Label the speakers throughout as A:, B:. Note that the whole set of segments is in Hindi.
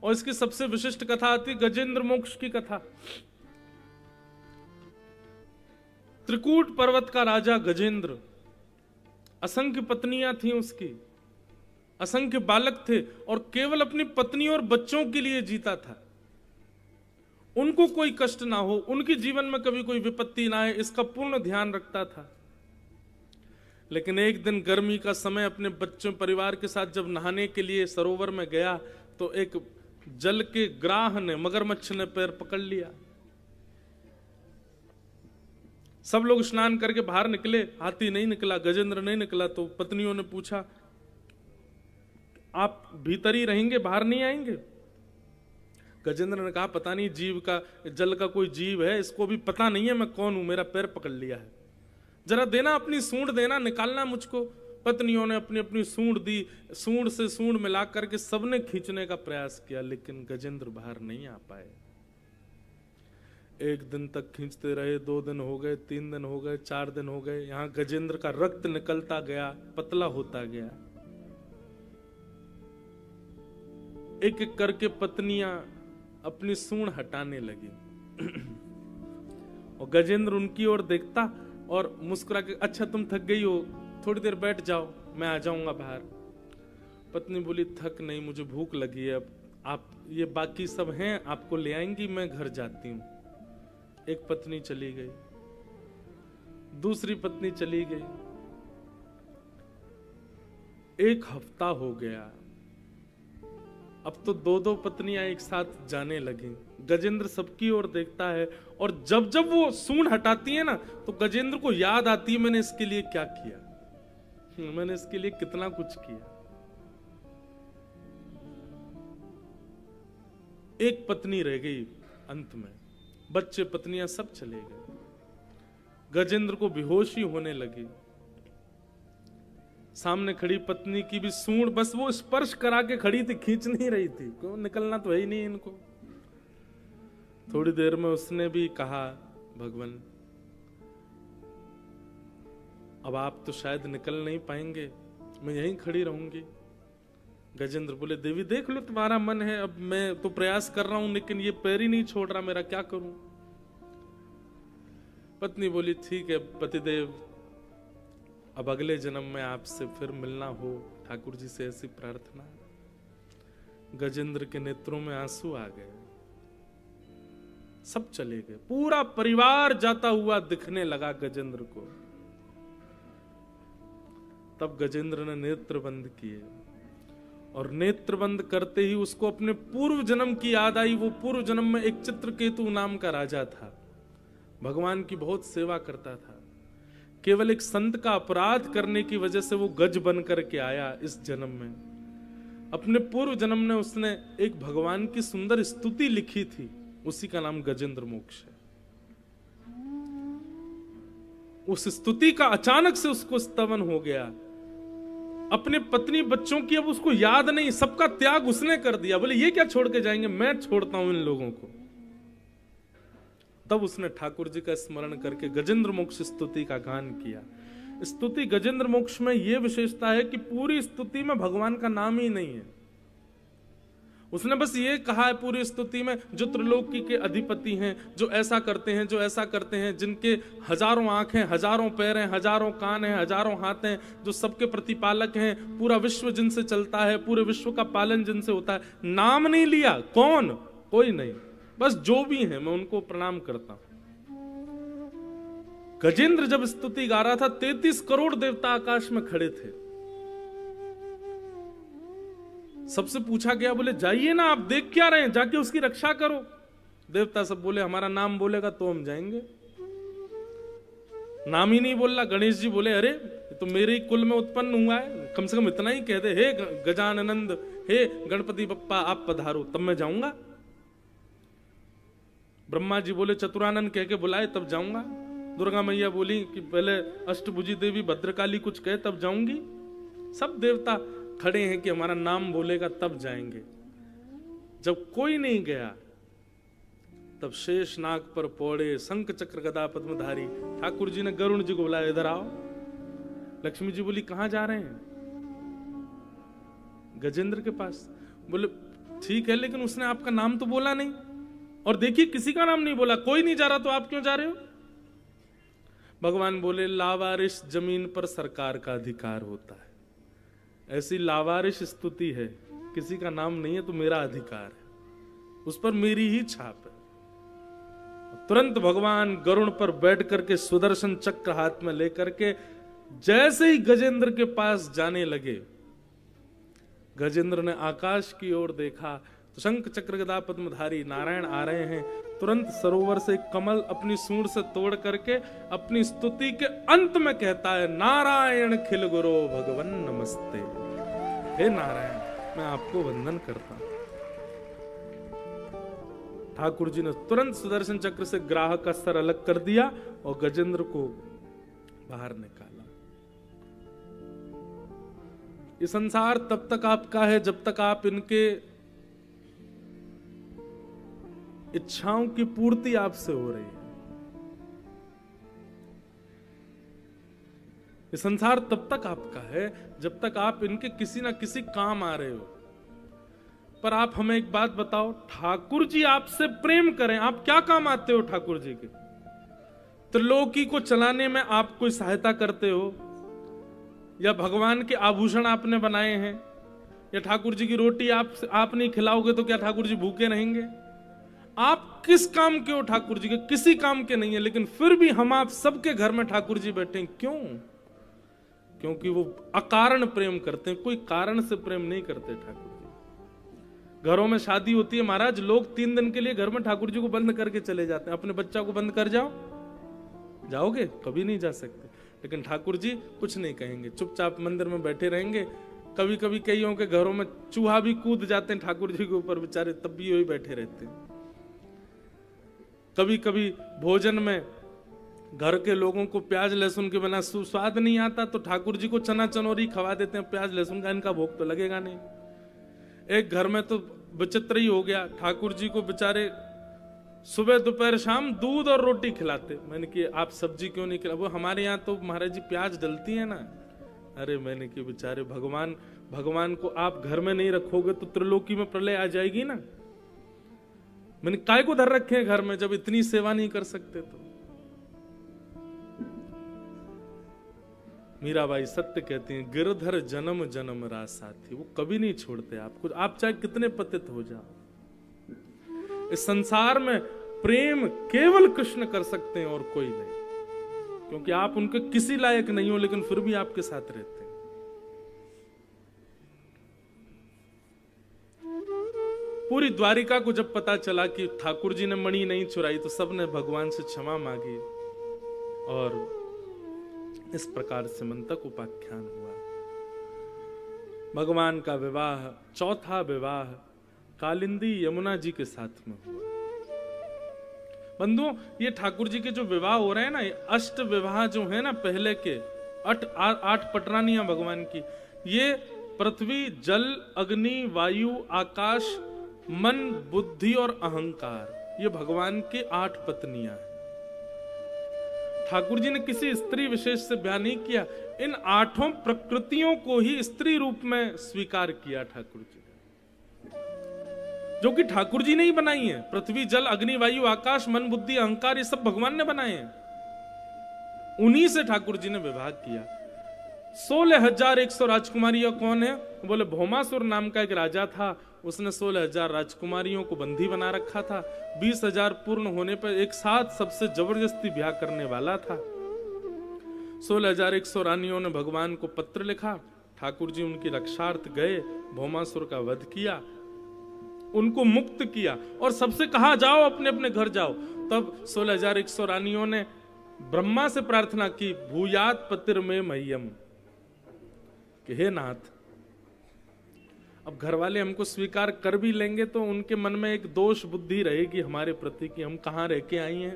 A: और इसकी सबसे विशिष्ट कथा आती गजेंद्र मोक्ष की कथा। त्रिकूट पर्वत का राजा गजेंद्र, असंख्य पत्नियां थीं उसकी, असंख्य बालक थे और केवल अपनी पत्नी और बच्चों के लिए जीता था। उनको कोई कष्ट ना हो, उनके जीवन में कभी कोई विपत्ति ना आए, इसका पूर्ण ध्यान रखता था। लेकिन एक दिन गर्मी का समय अपने बच्चों परिवार के साथ जब नहाने के लिए सरोवर में गया तो एक जल के ग्राह ने, मगरमच्छ ने पैर पकड़ लिया। सब लोग स्नान करके बाहर निकले, हाथी नहीं निकला, गजेंद्र नहीं निकला। तो पत्नियों ने पूछा, आप भीतर ही रहेंगे, बाहर नहीं आएंगे? गजेंद्र ने कहा, पता नहीं जीव का, जल का कोई जीव है, इसको भी पता नहीं है मैं कौन हूं, मेरा पैर पकड़ लिया है, जरा देना, अपनी सूंड देना, निकालना मुझको। पत्नियों ने अपनी अपनी सूंड दी, सूंड से सूंड मिला करके सबने खींचने का प्रयास किया, लेकिन गजेंद्र बाहर नहीं आ पाए। एक दिन तक खींचते रहे, 2 दिन हो गए, 3 दिन हो गए, 4 दिन हो गए। यहां गजेंद्र का रक्त निकलता गया, पतला होता गया। एक एक करके पत्नियां अपनी सूंड हटाने लगी और गजेंद्र उनकी ओर देखता और मुस्कुरा के, अच्छा तुम थक गई हो, थोड़ी देर बैठ जाओ, मैं आ जाऊंगा बाहर। पत्नी बोली, थक नहीं, मुझे भूख लगी है, अब आप ये बाकी सब हैं, आपको ले आएंगी, मैं घर जाती हूं। एक पत्नी चली गई, दूसरी पत्नी चली गई। 1 हफ्ता हो गया। अब तो 2-2 पत्नियां एक साथ जाने लगी। गजेंद्र सबकी ओर देखता है और जब जब वो सूंड हटाती है ना तो गजेंद्र को याद आती है, मैंने इसके लिए क्या किया, मैंने इसके लिए कितना कुछ किया। एक पत्नी रह गई अंत में, बच्चे पत्नियां सब चले गए। गजेंद्र को बेहोशी होने लगी। सामने खड़ी पत्नी की भी सूंड बस वो स्पर्श करा के खड़ी थी, खींच नहीं रही थी, क्यों, निकलना तो है ही नहीं इनको। थोड़ी देर में उसने भी कहा, भगवान अब आप तो शायद निकल नहीं पाएंगे, मैं यहीं खड़ी रहूंगी। गजेंद्र बोले, देवी देख लो तुम्हारा मन है, अब मैं तो प्रयास कर रहा हूं लेकिन ये पैर ही नहीं छोड़ रहा, मेरा क्या करूं। पत्नी बोली, ठीक है पतिदेव, अब अगले जन्म में आपसे फिर मिलना हो, ठाकुर जी से ऐसी प्रार्थना। गजेंद्र के नेत्रों में आंसू आ गए, सब चले गए, पूरा परिवार जाता हुआ दिखने लगा गजेंद्र को। तब गजेंद्र ने नेत्र बंद किए और नेत्र बंद करते ही उसको अपने पूर्व जन्म की याद आई। वो पूर्व जन्म में एक चित्रकेतु नाम का राजा था, भगवान की बहुत सेवा करता था। केवल एक संत का अपराध करने की वजह से वो गज बन करके आया इस जन्म में। अपने पूर्व जन्म में उसने एक भगवान की सुंदर स्तुति लिखी थी, उसी का नाम गजेंद्र मोक्ष है। उस स्तुति का अचानक से उसको स्तवन हो गया। अपने पत्नी बच्चों की अब उसको याद नहीं, सबका त्याग उसने कर दिया। बोले ये क्या छोड़ के जाएंगे, मैं छोड़ता हूं इन लोगों को। तब उसने ठाकुर जी का स्मरण करके गजेंद्र मोक्ष स्तुति का गान किया। स्तुति गजेंद्र मोक्ष में यह विशेषता है कि पूरी स्तुति में भगवान का नाम ही नहीं है। उसने बस ये कहा है पूरी स्तुति में, जो त्रिलोकी के अधिपति हैं, जो ऐसा करते हैं, जो ऐसा करते हैं, जिनके हजारों आंखें, हजारों पैर हैं, हजारों कान हैं, हजारों हाथ हैं, जो सबके प्रतिपालक हैं, पूरा विश्व जिनसे चलता है, पूरे विश्व का पालन जिनसे होता है। नाम नहीं लिया, कौन, कोई नहीं, बस जो भी है मैं उनको प्रणाम करता हूं। गजेंद्र जब स्तुति गा रहा था 33 करोड़ देवता आकाश में खड़े थे। सबसे पूछा गया, बोले जाइए ना, आप देख क्या रहे हैं, जाके उसकी रक्षा करो। देवता सब बोले हमारा नाम बोलेगा तो हम जाएंगे। नाम ही नहीं बोल रहा। गणेश जी बोले अरे तो मेरे ही कुल में उत्पन्न हुआ है, कम से कम इतना ही कह दे, हे गजानंद, हे गणपति बप्पा आप पधारो, तब मैं जाऊंगा। ब्रह्मा जी बोले चतुरानंद कह के बुलाए तब जाऊंगा। दुर्गा मैया बोली कि पहले अष्टभुजी देवी भद्रकाली कुछ कहे तब जाऊंगी। सब देवता खड़े हैं कि हमारा नाम बोलेगा तब जाएंगे। जब कोई नहीं गया तब शेष नाग पर पौड़े शंख चक्र गदा पद्मधारी ठाकुर जी ने गरुण जी को बुलाया, इधर आओ। लक्ष्मी जी बोली कहां जा रहे हैं? गजेंद्र के पास। बोले ठीक है, लेकिन उसने आपका नाम तो बोला नहीं, और देखिए किसी का नाम नहीं बोला, कोई नहीं जा रहा तो आप क्यों जा रहे हो? भगवान बोले लावारिश जमीन पर सरकार का अधिकार होता है, ऐसी लावारिश स्तुति है, किसी का नाम नहीं है तो मेरा अधिकार है, उस पर मेरी ही छाप है। तुरंत भगवान गरुड़ पर बैठ करके सुदर्शन चक्र हाथ में लेकर के जैसे ही गजेंद्र के पास जाने लगे, गजेंद्र ने आकाश की ओर देखा तो शंख चक्र गदा पद्मधारी नारायण आ रहे हैं। तुरंत सरोवर से कमल अपनी सूंड से तोड़ करके अपनी स्तुति के अंत में कहता है, नारायण खिल गुरो भगवन नमस्ते। हे नारायण, मैं आपको वंदन करता हूं। ठाकुर जी ने तुरंत सुदर्शन चक्र से ग्राहक का सर अलग कर दिया और गजेंद्र को बाहर निकाला। ये संसार तब तक आपका है जब तक आप इनके इच्छाओं की पूर्ति आपसे हो रही है। ये संसार तब तक आपका है जब तक आप इनके किसी ना किसी काम आ रहे हो। पर आप हमें एक बात बताओ, ठाकुर जी आपसे प्रेम करें, आप क्या काम आते हो ठाकुर जी के? त्रिलोकी को चलाने में आप कोई सहायता करते हो, या भगवान के आभूषण आपने बनाए हैं, या ठाकुर जी की रोटी आप नहीं खिलाओगे तो क्या ठाकुर जी भूखे रहेंगे? आप किस काम के हो ठाकुर जी के? किसी काम के नहीं है, लेकिन फिर भी हम आप सबके घर में ठाकुर जी बैठे हैं। क्यों? क्योंकि वो अकारण प्रेम करते हैं, कोई कारण से प्रेम नहीं करते ठाकुर जी। घरों में शादी होती है महाराज, लोग 3 दिन के लिए घर में ठाकुर जी को बंद करके चले जाते हैं। अपने बच्चा को बंद कर जाओ, जाओगे? कभी नहीं जा सकते। लेकिन ठाकुर जी कुछ नहीं कहेंगे, चुपचाप मंदिर में बैठे रहेंगे। कभी कभी कईयों के घरों में चूहा भी कूद जाते हैं ठाकुर जी के ऊपर, बेचारे तब भी वही बैठे रहते हैं। कभी कभी भोजन में घर के लोगों को प्याज लहसुन के बिना स्वाद नहीं आता तो ठाकुर जी को चना चनोरी खवा देते हैं, प्याज लहसुन का इनका भोग तो लगेगा नहीं। एक घर में तो विचित्र ही हो गया, ठाकुर जी को बेचारे सुबह दोपहर शाम दूध और रोटी खिलाते। मैंने कि आप सब्जी क्यों नहीं खिला? वो हमारे यहाँ तो महाराज जी प्याज डलती है ना। अरे मैंने कि बेचारे भगवान को आप घर में नहीं रखोगे तो त्रिलोकी में प्रलय आ जाएगी ना। मैंने काय को धर रखे हैं घर में जब इतनी सेवा नहीं कर सकते? तो मीराबाई सत्य कहती हैं, गिरधर जन्म जन्म राज साथी। वो कभी नहीं छोड़ते आपको, आप चाहे कितने पतित हो जाओ। इस संसार में प्रेम केवल कृष्ण कर सकते हैं और कोई नहीं, क्योंकि आप उनके किसी लायक नहीं हो, लेकिन फिर भी आपके साथ रहते हैं। पूरी द्वारिका को जब पता चला कि ठाकुर जी ने मणि नहीं चुराई तो सबने भगवान से क्षमा मांगी और इस प्रकार से मंतक उपाख्यान हुआ। भगवान का विवाह, चौथा विवाह कालिंदी यमुना जी के साथ में हुआ। बंधुओं, ये ठाकुर जी के जो विवाह हो रहे हैं ना, ये अष्ट विवाह जो है ना पहले के, 8 पटरानियां भगवान की, ये पृथ्वी, जल, अग्नि, वायु, आकाश, मन, बुद्धि और अहंकार, ये भगवान की 8 पत्नियां हैं। ठाकुर जी ने किसी स्त्री विशेष से ब्याह नहीं किया, इन 8 प्रकृतियों को ही स्त्री रूप में स्वीकार किया ठाकुर जी, जो कि ठाकुर जी ने ही बनाई है। पृथ्वी, जल, अग्नि, वायु, आकाश, मन, बुद्धि, अहंकार, ये सब भगवान ने बनाए हैं। उन्हीं से ठाकुर जी ने विवाह किया। 16,100 राजकुमारियां कौन है? बोले भौमासुर नाम का एक राजा था, उसने 16,000 राजकुमारियों को बंदी बना रखा था। 20,000 पूर्ण होने पर एक साथ सबसे जबरदस्ती ब्याह करने वाला था। 16,100 रानियों ने भगवान को पत्र लिखा, ठाकुर जी उनकी रक्षार्थ गए, भौमासुर का वध किया, उनको मुक्त किया और सबसे कहा जाओ अपने अपने घर जाओ। तब 16,100 रानियों ने ब्रह्मा से प्रार्थना की, भूयात पतिर में मह्यम, कि हे नाथ, अब घर वाले हमको स्वीकार कर भी लेंगे तो उनके मन में एक दोष बुद्धि रहेगी हमारे प्रति कि हम कहाँ रह के आई हैं।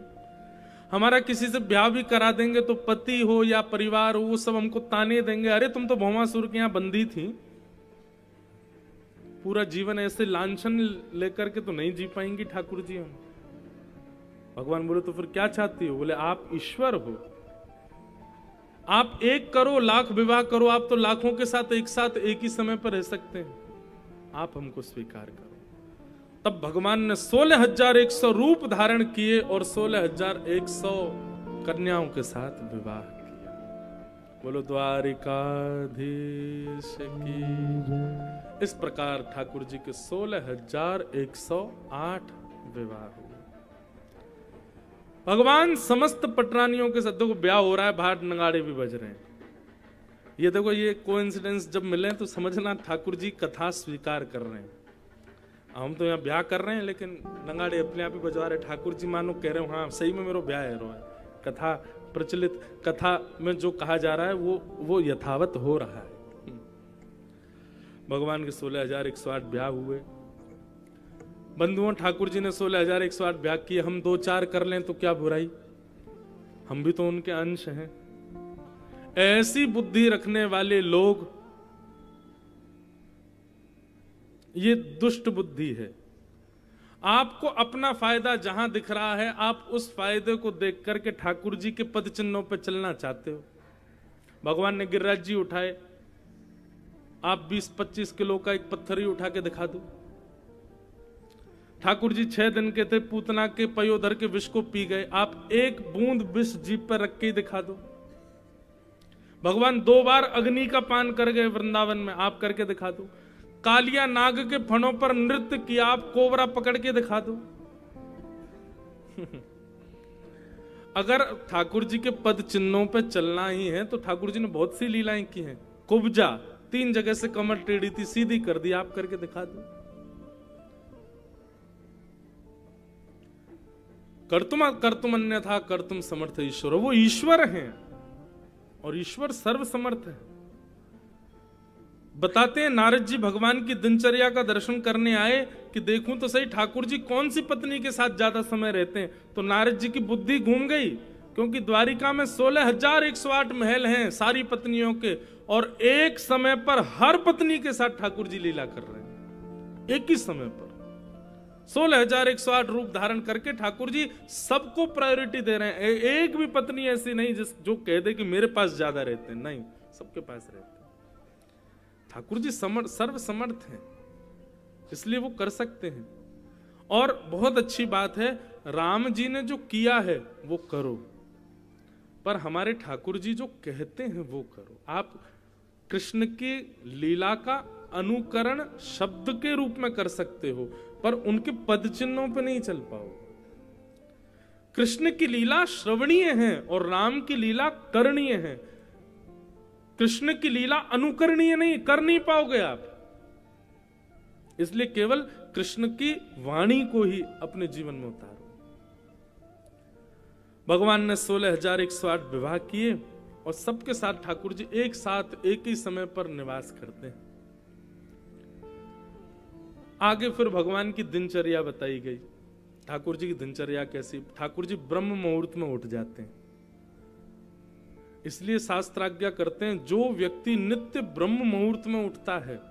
A: हमारा किसी से ब्याह भी करा देंगे तो पति हो या परिवार हो, वो सब हमको ताने देंगे, अरे तुम तो भौमासुर के यहाँ बंदी थी। पूरा जीवन ऐसे लांछन लेकर के तो नहीं जी पाएंगी ठाकुर जी हम। भगवान बोले तो फिर क्या चाहती हो? बोले आप ईश्वर हो, आप एक करो, लाख विवाह करो, आप तो लाखों के साथ एक ही समय पर रह सकते हैं, आप हमको स्वीकार करो। तब भगवान ने 16,100 रूप धारण किए और 16,100 कन्याओं के साथ विवाह किया। बोलो द्वारिकाधीश की। इस प्रकार ठाकुर जी के 16,108 विवाह हुए। भगवान समस्त पटरानियों के साथ, देखो ब्याह हो रहा है, बाहर नगाड़े भी बज रहे हैं। ये देखो, ये कोइंसिडेंस जब मिले तो समझना ठाकुर जी कथा स्वीकार कर रहे हैं। हम तो यहाँ ब्याह कर रहे हैं लेकिन नगाड़े अपने आप ही बजवा रहे। ठाकुर जी मानो कह रहे हो हाँ सही में मेरा ब्याह है। कथा प्रचलित, कथा में जो कहा जा रहा है वो यथावत हो रहा है। भगवान के 16,108 ब्याह हुए। बंधुओं, ठाकुर जी ने 16,108 ब्याह किए। हम 2-4 कर लें तो क्या बुराई, हम भी तो उनके अंश हैं। ऐसी बुद्धि रखने वाले लोग, ये दुष्ट बुद्धि है। आपको अपना फायदा जहां दिख रहा है, आप उस फायदे को देख करके ठाकुर जी के पद चिन्हों पर चलना चाहते हो। भगवान ने गिरिराज जी उठाए, आप 20-25 किलो का एक पत्थर ही उठा के दिखा दो। ठाकुर जी 6 दिन के थे, पूतना के पयोधर के विष को पी गए, आप एक बूंद विष जीभ पर रख के ही दिखा दो। भगवान 2 बार अग्नि का पान कर गए वृंदावन में, आप करके दिखा दो। कालिया नाग के फणों पर नृत्य किया, आप कोबरा पकड़ के दिखा दो। अगर ठाकुर जी के पद चिन्हों पे चलना ही है तो ठाकुर जी ने बहुत सी लीलाएं की हैं। कुब्जा 3 जगह से कमर टेढ़ी थी, सीधी कर दी, आप करके दिखा दो। कर्तुम अन्यथा कर्तुम समर्थ ईश्वर, वो ईश्वर हैं और ईश्वर सर्व समर्थ है। बताते हैं नारद जी भगवान की दिनचर्या का दर्शन करने आए कि देखूं तो सही ठाकुर जी कौन सी पत्नी के साथ ज्यादा समय रहते हैं। तो नारद जी की बुद्धि घूम गई, क्योंकि द्वारिका में 16,108 महल हैं सारी पत्नियों के, और एक समय पर हर पत्नी के साथ ठाकुर जी लीला कर रहे हैं। एक ही समय पर 16,108 रूप धारण करके ठाकुर जी सबको प्रायोरिटी दे रहे हैं। एक भी पत्नी ऐसी नहीं जो कह दे कि मेरे पास ज्यादा रहते हैं, नहीं, सबके पास रहते हैं। ठाकुर जी सर्व समर्थ हैं, इसलिए वो कर सकते हैं। और बहुत अच्छी बात है, राम जी ने जो किया है वो करो, पर हमारे ठाकुर जी जो कहते हैं वो करो। आप कृष्ण की लीला का अनुकरण शब्द के रूप में कर सकते हो, पर उनके पद चिन्हों पे नहीं चल पाओ। कृष्ण की लीला श्रवणीय है और राम की लीला करणीय है। कृष्ण की लीला अनुकरणीय नहीं, कर नहीं पाओगे आप। इसलिए केवल कृष्ण की वाणी को ही अपने जीवन में उतारो। भगवान ने 16,108 विवाह किए और सबके साथ ठाकुर जी एक साथ एक ही समय पर निवास करते हैं। आगे फिर भगवान की दिनचर्या बताई गई। ठाकुर जी की दिनचर्या कैसी? ठाकुर जी ब्रह्म मुहूर्त में उठ जाते हैं। इसलिए शास्त्राज्ञा करते हैं, जो व्यक्ति नित्य ब्रह्म मुहूर्त में उठता है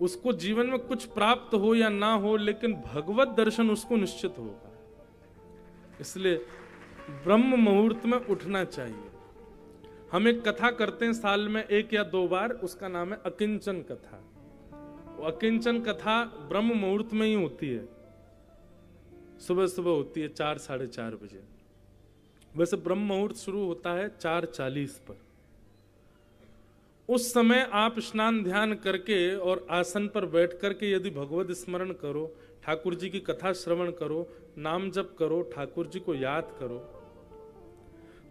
A: उसको जीवन में कुछ प्राप्त हो या ना हो, लेकिन भगवत दर्शन उसको निश्चित होगा। इसलिए ब्रह्म मुहूर्त में उठना चाहिए। हम एक कथा करते हैं साल में 1 या 2 बार, उसका नाम है अकिंचन कथा। वो अकिंचन कथा ब्रह्म मुहूर्त में ही होती है, सुबह सुबह होती है 4-4:30 बजे। वैसे ब्रह्म मुहूर्त शुरू होता है 4:40 पर। उस समय आप स्नान ध्यान करके और आसन पर बैठ करके यदि भगवत स्मरण करो, ठाकुर जी की कथा श्रवण करो, नाम जप करो, ठाकुर जी को याद करो,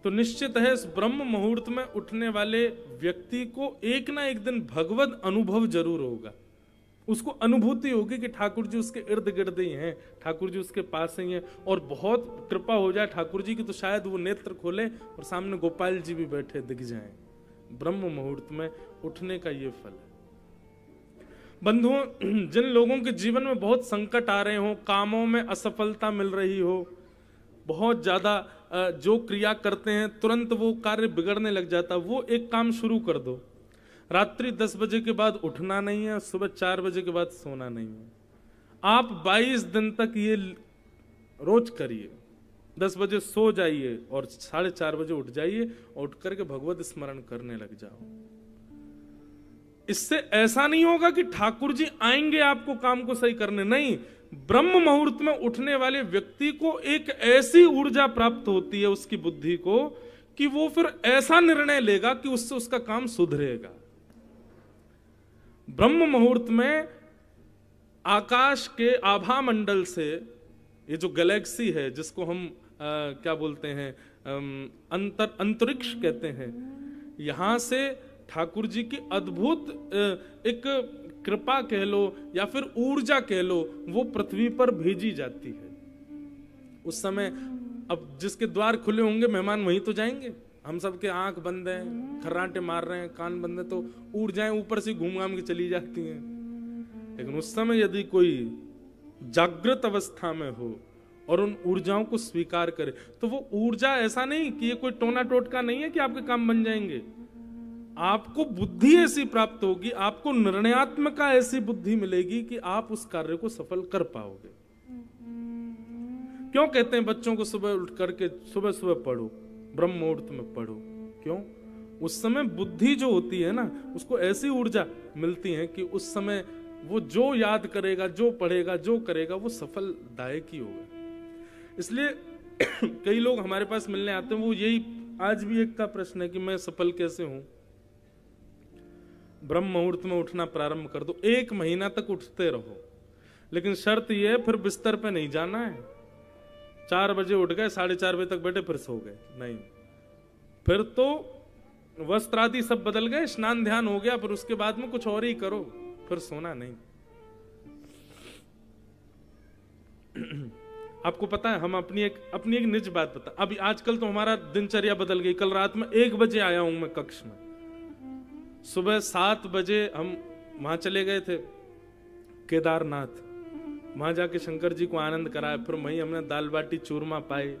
A: तो निश्चित है इस ब्रह्म मुहूर्त में उठने वाले व्यक्ति को एक ना एक दिन भगवत अनुभव जरूर होगा। उसको अनुभूति होगी कि ठाकुर जी उसके इर्द गिर्द ही हैं, ठाकुर जी उसके पास ही हैं, और बहुत कृपा हो जाए ठाकुर जी की तो शायद वो नेत्र खोले और सामने गोपाल जी भी बैठे दिख जाएं। ब्रह्म मुहूर्त में उठने का ये फल है। बंधुओं, जिन लोगों के जीवन में बहुत संकट आ रहे हो, कामों में असफलता मिल रही हो, बहुत ज्यादा जो क्रिया करते हैं तुरंत वो कार्य बिगड़ने लग जाता, वो एक काम शुरू कर दो। रात्रि 10 बजे के बाद उठना नहीं है, सुबह 4 बजे के बाद सोना नहीं है। आप 22 दिन तक ये रोज करिए। 10 बजे सो जाइए और 4:30 बजे उठ जाइए और उठ करके भगवत स्मरण करने लग जाओ। इससे ऐसा नहीं होगा कि ठाकुर जी आएंगे आपको काम को सही करने, नहीं, ब्रह्म मुहूर्त में उठने वाले व्यक्ति को एक ऐसी ऊर्जा प्राप्त होती है उसकी बुद्धि को कि वो फिर ऐसा निर्णय लेगा कि उससे उसका काम सुधरेगा। ब्रह्म मुहूर्त में आकाश के आभा मंडल से, ये जो गैलेक्सी है जिसको हम क्या बोलते हैं, अंतरिक्ष कहते हैं, यहां से ठाकुर जी की अद्भुत एक कृपा कह लो या फिर ऊर्जा कह लो, वो पृथ्वी पर भेजी जाती है। उस समय अब जिसके द्वार खुले होंगे मेहमान वहीं तो जाएंगे। हम सबके आंख बंद हैं, खर्राटे मार रहे हैं, कान बंद है, तो ऊर्जाएं ऊपर से घूम घाम के चली जाती हैं। लेकिन उस समय यदि कोई जागृत अवस्था में हो और उन ऊर्जाओं को स्वीकार करे, तो वो ऊर्जा ऐसा नहीं कि ये कोई टोना टोटका नहीं है कि आपके काम बन जाएंगे। आपको बुद्धि ऐसी प्राप्त होगी, आपको निर्णयात्मका ऐसी बुद्धि मिलेगी कि आप उस कार्य को सफल कर पाओगे। क्यों कहते हैं बच्चों को सुबह उठ करके सुबह सुबह पढ़ो, ब्रह्म मुहूर्त में पढ़ो? क्यों? उस समय बुद्धि जो होती है ना, उसको ऐसी ऊर्जा मिलती है कि उस समय वो जो याद करेगा, जो पढ़ेगा, जो करेगा, वो सफलदायक ही होगा। इसलिए कई लोग हमारे पास मिलने आते हैं, वो यही आज भी एक का प्रश्न है कि मैं सफल कैसे हूं। ब्रह्म मुहूर्त में उठना प्रारंभ कर दो, 1 महीना तक उठते रहो, लेकिन शर्त यह है फिर बिस्तर पे नहीं जाना है। 4 बजे उठ गए, 4:30 बजे तक बैठे, फिर सो गए, नहीं। फिर तो वस्त्र आदि सब बदल गए, स्नान ध्यान हो गया, फिर उसके बाद में कुछ और ही करो, फिर सोना नहीं। आपको पता है, हम अपनी एक निज बात बता, अभी आजकल तो हमारा दिनचर्या बदल गई। कल रात में 1 बजे आया हूं मैं कक्ष में, सुबह 7 बजे हम वहां चले गए थे केदारनाथ, वहां जाके शंकर जी को आनंद कराया, फिर वहीं हमने दाल बाटी चूरमा पाए,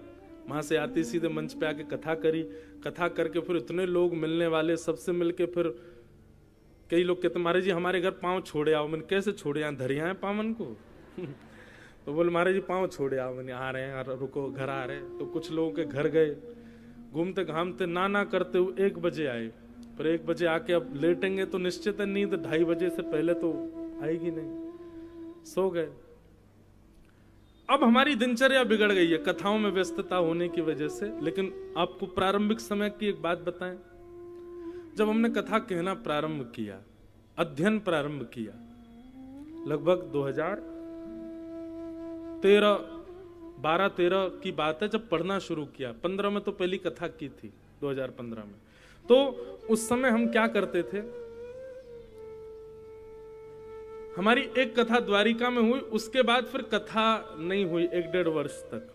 A: वहां से आते सीधे मंच पे आके कथा करी, कथा करके फिर इतने लोग मिलने वाले, सबसे मिलके फिर कई लोग कहते महाराज जी हमारे घर पांव छोड़े आओ। मैंने कैसे छोड़े, यहाँ धरिया है पावन को? तो बोले महाराज जी पांव छोड़े आओ। मैंने आ रहे हैं, रुको घर आ रहे हैं। तो कुछ लोगों के घर गए, घूमते घामते ना करते हुए 1 बजे आए। पर 1 बजे आके अब लेटेंगे तो निश्चित है नींद 2:30 बजे से पहले तो आएगी नहीं, सो गए। अब हमारी दिनचर्या बिगड़ गई है कथाओं में व्यस्तता होने की वजह से। लेकिन आपको प्रारंभिक समय की एक बात बताएं, जब हमने कथा कहना प्रारंभ किया, अध्ययन प्रारंभ किया, लगभग 2012-13 की बात है, जब पढ़ना शुरू किया। 15 में तो पहली कथा की थी, 2015 में। तो उस समय हम क्या करते थे, हमारी एक कथा द्वारिका में हुई, उसके बाद फिर कथा नहीं हुई 1-1.5 वर्ष तक।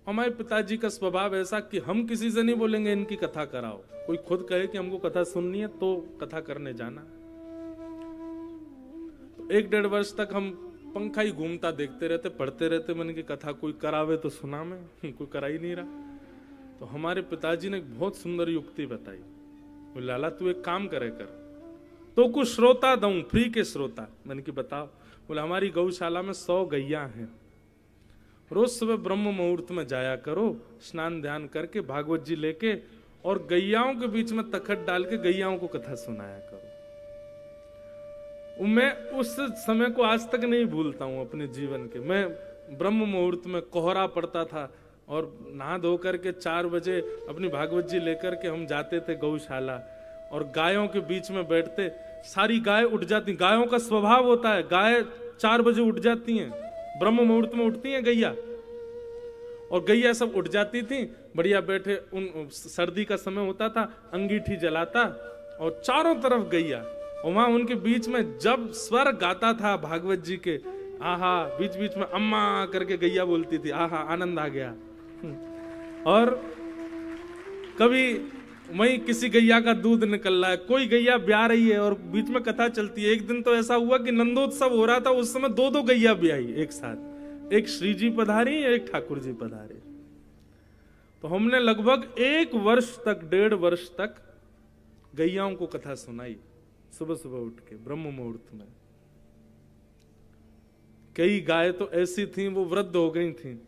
A: हमारे पिताजी का स्वभाव ऐसा कि हम किसी से नहीं बोलेंगे इनकी कथा कराओ, कोई खुद कहे कि हमको कथा सुननी है तो कथा करने जाना। तो 1-1.5 वर्ष तक हम पंखा ही घूमता देखते रहते, पढ़ते रहते, मन की कथा कोई करावे तो सुना में, कोई करा ही नहीं रहा। तो हमारे पिताजी ने एक बहुत सुंदर युक्ति बताई, बोले लाला तू एक काम करे कर, तो कुछ श्रोता दूं, फ्री के श्रोता। मैंने कि बताओ। बोले हमारी गौशाला में 100 गैया हैं, रोज सुबह ब्रह्म मुहूर्त में जाया करो, स्नान ध्यान करके भागवत जी लेके, और गैयाओं के बीच में तखत डाल के गैयाओं को कथा सुनाया करो। मैं उस समय को आज तक नहीं भूलता हूं अपने जीवन के। मैं ब्रह्म मुहूर्त में कोहरा पड़ता था और नहा धो करके 4 बजे अपनी भागवत जी लेकर के हम जाते थे गौशाला, और गायों के बीच में बैठते, सारी गाय उठ जाती। गायों का स्वभाव होता है, गाय 4 बजे उठ जाती हैं, ब्रह्म मुहूर्त में उठती हैं गैया, और गैया सब उठ जाती थी, बढ़िया बैठे। उन सर्दी का समय होता था, अंगीठी जलाता और चारों तरफ गैया, और वहां उनके बीच में जब स्वर गाता था भागवत जी के, आहा, बीच बीच में अम्मा करके गैया बोलती थी, आहा आनंद आ गया। और कभी वहीं किसी गैया का दूध निकल रहा है, कोई गैया ब्याह रही है और बीच में कथा चलती है। एक दिन तो ऐसा हुआ कि नंदोत्सव हो रहा था, उस समय 2-2 गैया ब्याही एक साथ, एक श्री जी पधारी, एक ठाकुर जी पधारे। तो हमने लगभग 1 वर्ष तक, 1.5 वर्ष तक गैयाओं को कथा सुनाई, सुबह सुबह उठ के ब्रह्म मुहूर्त में। कई गाय तो ऐसी थीं, वो वृद्ध हो गई थीं,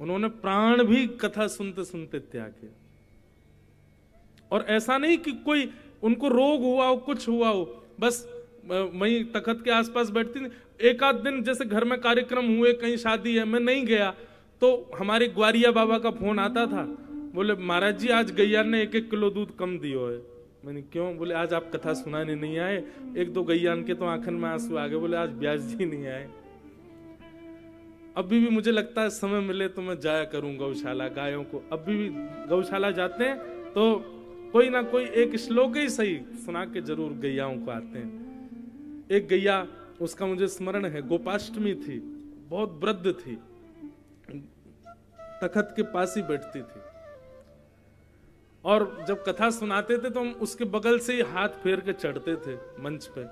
A: उन्होंने प्राण भी कथा सुनते सुनते त्याग किया। और ऐसा नहीं कि कोई उनको रोग हुआ हो, कुछ हुआ हो, बस वहीं तखत के आसपास बैठती थी, एक आध दिन जैसे घर में कार्यक्रम हुए, कहीं शादी है, मैं नहीं गया, तो हमारे ग्वारिया बाबा का फोन आता था, बोले महाराज जी आज गैया ने 1-1 किलो दूध कम दियो है। मैंने क्यों? बोले आज आप कथा सुनाने नहीं आए, 1-2 गैयान के तो आंखन में आंसू आ गए, बोले आज ब्यास जी नहीं आए। अभी भी मुझे लगता है समय मिले तो मैं जाया करूं गौशाला, गायों को अभी भी गौशाला जाते हैं तो कोई ना कोई एक श्लोक ही सही सुना के जरूर गैयाओं को आते हैं। एक गैया, उसका मुझे स्मरण है, गोपाष्टमी थी, बहुत वृद्ध थी, तखत के पास ही बैठती थी, और जब कथा सुनाते थे तो हम उसके बगल से ही हाथ फेर के चढ़ते थे मंच पे।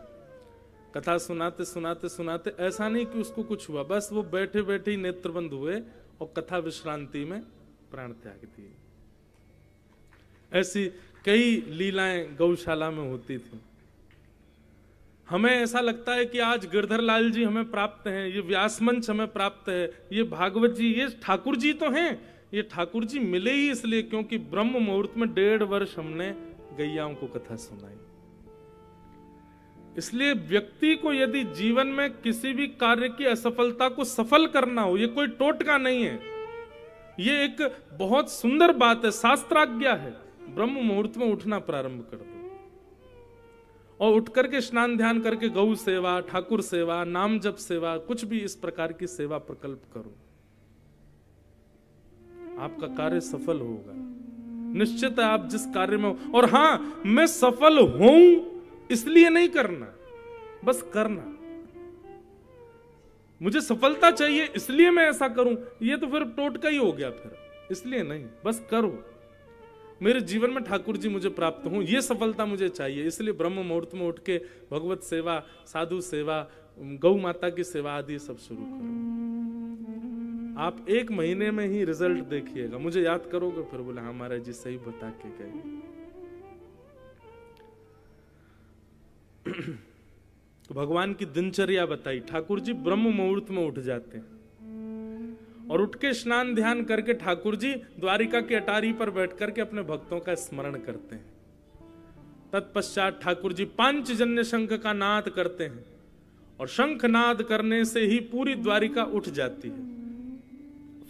A: कथा सुनाते सुनाते सुनाते ऐसा नहीं कि उसको कुछ हुआ, बस वो बैठे बैठे ही नेत्र बंद हुए और कथा विश्रांति में प्राण त्याग दिए। ऐसी कई लीलाएं गौशाला में होती थी। हमें ऐसा लगता है कि आज गिरधर लाल जी हमें प्राप्त हैं, ये व्यास मंच हमें प्राप्त है, ये भागवत जी, ये ठाकुर जी तो हैं। ये ठाकुर जी मिले ही इसलिए क्योंकि ब्रह्म मुहूर्त में 1.5 वर्ष हमने गैयाओं को कथा सुनाई। इसलिए व्यक्ति को यदि जीवन में किसी भी कार्य की असफलता को सफल करना हो, ये कोई टोटका नहीं है, ये एक बहुत सुंदर बात है, शास्त्राज्ञा है। ब्रह्म मुहूर्त में उठना प्रारंभ कर दो और उठ करके स्नान ध्यान करके गौ सेवा, ठाकुर सेवा, नाम जप सेवा, कुछ भी इस प्रकार की सेवा प्रकल्प करो, आपका कार्य सफल होगा निश्चित है। आप जिस कार्य में हो, और हां, मैं सफल हूं इसलिए नहीं करना, बस करना। मुझे सफलता चाहिए इसलिए मैं ऐसा करूं, ये तो फिर टोटका ही हो गया। फिर इसलिए नहीं, बस करो। मेरे जीवन में ठाकुर जी मुझे प्राप्त हों, ये सफलता मुझे चाहिए, इसलिए ब्रह्म मुहूर्त में उठ के भगवत सेवा, साधु सेवा, गौ माता की सेवा आदि सब शुरू करो। आप 1 महीने में ही रिजल्ट देखिएगा। मुझे याद करोगे फिर? बोले हाँ महाराज जी सही बता के गए। तो भगवान की दिनचर्या बताई। ठाकुर जी ब्रह्म मुहूर्त में उठ जाते हैं और उठ के स्नान ध्यान करके ठाकुर जी द्वारिका की अटारी पर बैठ करके अपने भक्तों का स्मरण करते हैं। तत्पश्चात ठाकुर जी पांचजन्य शंख का नाद करते हैं और शंख नाद करने से ही पूरी द्वारिका उठ जाती है।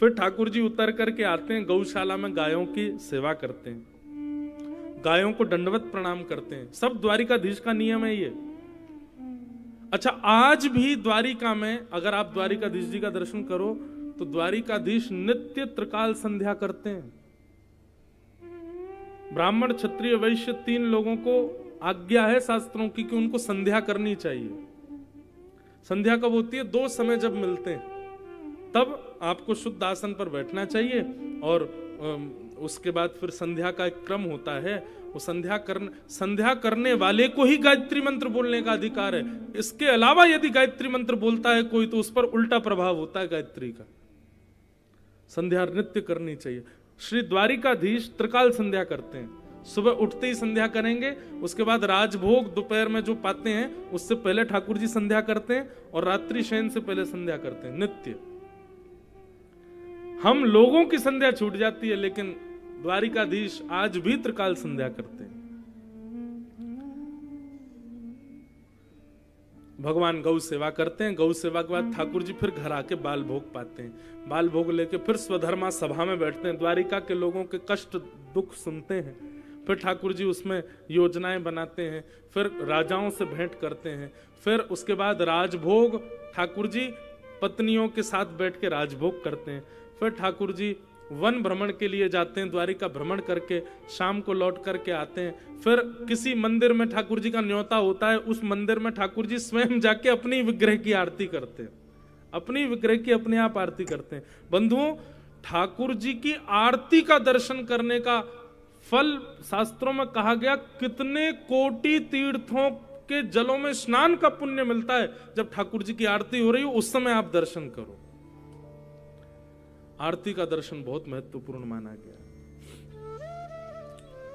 A: फिर ठाकुर जी उतर करके आते हैं, गौशाला में गायों की सेवा करते हैं, गायों को दंडवत प्रणाम करते हैं। सब द्वारिकाधीश का नियम है ये। अच्छा, आज भी द्वारिका में अगर आप द्वारिकाधीश जी का दर्शन करो तो द्वारिकाधीश नित्य त्रिकाल संध्या करते हैं। ब्राह्मण, क्षत्रिय, वैश्य 3 लोगों को आज्ञा है शास्त्रों की कि उनको संध्या करनी चाहिए। संध्या कब होती है? 2 समय जब मिलते हैं तब आपको शुद्ध आसन पर बैठना चाहिए और उसके बाद फिर संध्या का एक क्रम होता है। वो संध्या करने वाले को ही गायत्री मंत्र बोलने का अधिकार है। इसके अलावा यदि गायत्री मंत्र बोलता है कोई तो उस पर उल्टा प्रभाव होता है गायत्री का। संध्या नित्य करनी चाहिए। श्री द्वारिकाधीश त्रिकाल संध्या करते हैं। सुबह उठते ही संध्या करेंगे, उसके बाद राजभोग दोपहर में जो पाते हैं उससे पहले ठाकुर जी संध्या करते हैं और रात्रि शयन से पहले संध्या करते हैं नित्य। हम लोगों की संध्या छूट जाती है लेकिन द्वारिकाधीश आज भी त्रिकाल संध्या करते हैं। भगवान गौ सेवा करते हैं। गौ सेवा के बाद ठाकुर जी फिर घर आके बाल भोग पाते हैं। बाल भोग लेके फिर स्वधर्मा सभा में बैठते हैं, द्वारिका के लोगों के कष्ट दुख सुनते हैं। फिर ठाकुर जी उसमें योजनाएं बनाते हैं, फिर राजाओं से भेंट करते हैं। फिर उसके बाद राजभोग ठाकुर जी पत्नियों के साथ बैठ के राजभोग करते हैं। फिर ठाकुर जी वन भ्रमण के लिए जाते हैं, द्वारिका भ्रमण करके शाम को लौट करके आते हैं। फिर किसी मंदिर में ठाकुर जी का न्योता होता है, उस मंदिर में ठाकुर जी स्वयं जाके अपनी विग्रह की आरती करते हैं, अपनी विग्रह की अपने आप आरती करते हैं। बंधुओं, ठाकुर जी की आरती का दर्शन करने का फल शास्त्रों में कहा गया कितने कोटि तीर्थों के जलों में स्नान का पुण्य मिलता है। जब ठाकुर जी की आरती हो रही हो उस समय आप दर्शन करो। आरती का दर्शन बहुत महत्वपूर्ण माना गया।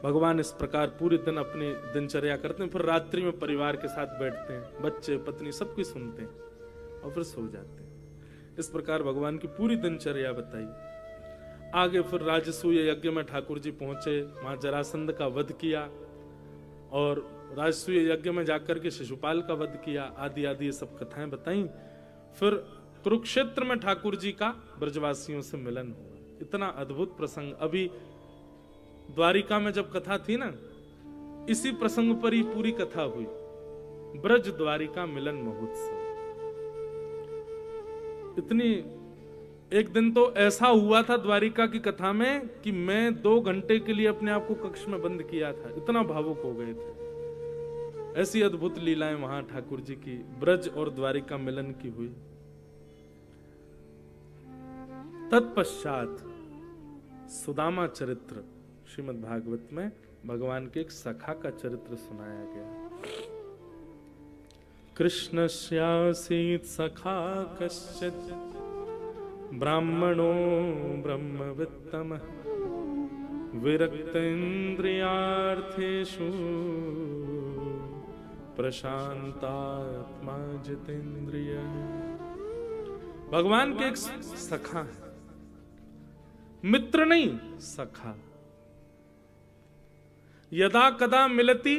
A: भगवान इस प्रकार पूरे दिन अपनी दिनचर्या करते हैं, फिर रात्रि में परिवार के साथ बैठते हैं, बच्चे पत्नी सब कुछ सुनते हैं और फिर सो जाते हैं। इस प्रकार भगवान की पूरी दिनचर्या बताई। आगे फिर राजसूय यज्ञ में ठाकुर जी पहुंचे, वहां जरासंध का वध किया और राजसूय यज्ञ में जाकर के शिशुपाल का वध किया, आदि आदि ये सब कथाएं बताई। फिर कुरुक्षेत्र में ठाकुर जी का ब्रजवासियों से मिलन हुआ। इतना अद्भुत प्रसंग। अभी द्वारिका में जब कथा थी ना, इसी प्रसंग पर ही पूरी कथा हुई। ब्रज द्वारिका मिलन महोत्सव। इतनी एक दिन तो ऐसा हुआ था द्वारिका की कथा में कि मैं 2 घंटे के लिए अपने आप को कक्ष में बंद किया था, इतना भावुक हो गए थे। ऐसी अद्भुत लीलाएं वहां ठाकुर जी की ब्रज और द्वारिका मिलन की हुई। तत्पश्चात सुदामा चरित्र श्रीमद् भागवत में भगवान के एक सखा का चरित्र सुनाया गया। कृष्णस्यासीत् सखा कश्चित् ब्राह्मणो ब्रह्मवित्तमः विरक्त इंद्रियार्थेषु प्रशांतात्मा जितेंद्रिय। भगवान के एक सखा है, मित्र नहीं सखा। यदा कदा मिलती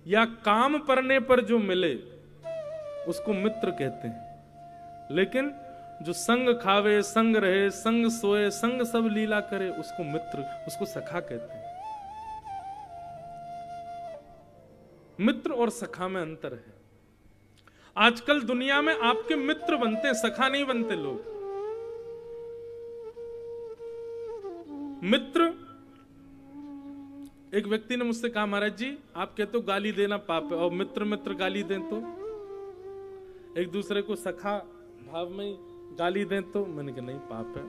A: या काम पड़ने पर जो मिले उसको मित्र कहते हैं, लेकिन जो संग खावे, संग रहे, संग सोए, संग सब लीला करे, उसको मित्र, उसको सखा कहते हैं। मित्र और सखा में अंतर है। आजकल दुनिया में आपके मित्र बनते हैं, सखा नहीं बनते लोग। मित्र, एक व्यक्ति ने मुझसे कहा, महाराज जी आप कहते हो गाली देना पाप है, और मित्र मित्र गाली दें तो, एक दूसरे को सखा भाव में गाली दें तो, मैंने कहा नहीं पाप है।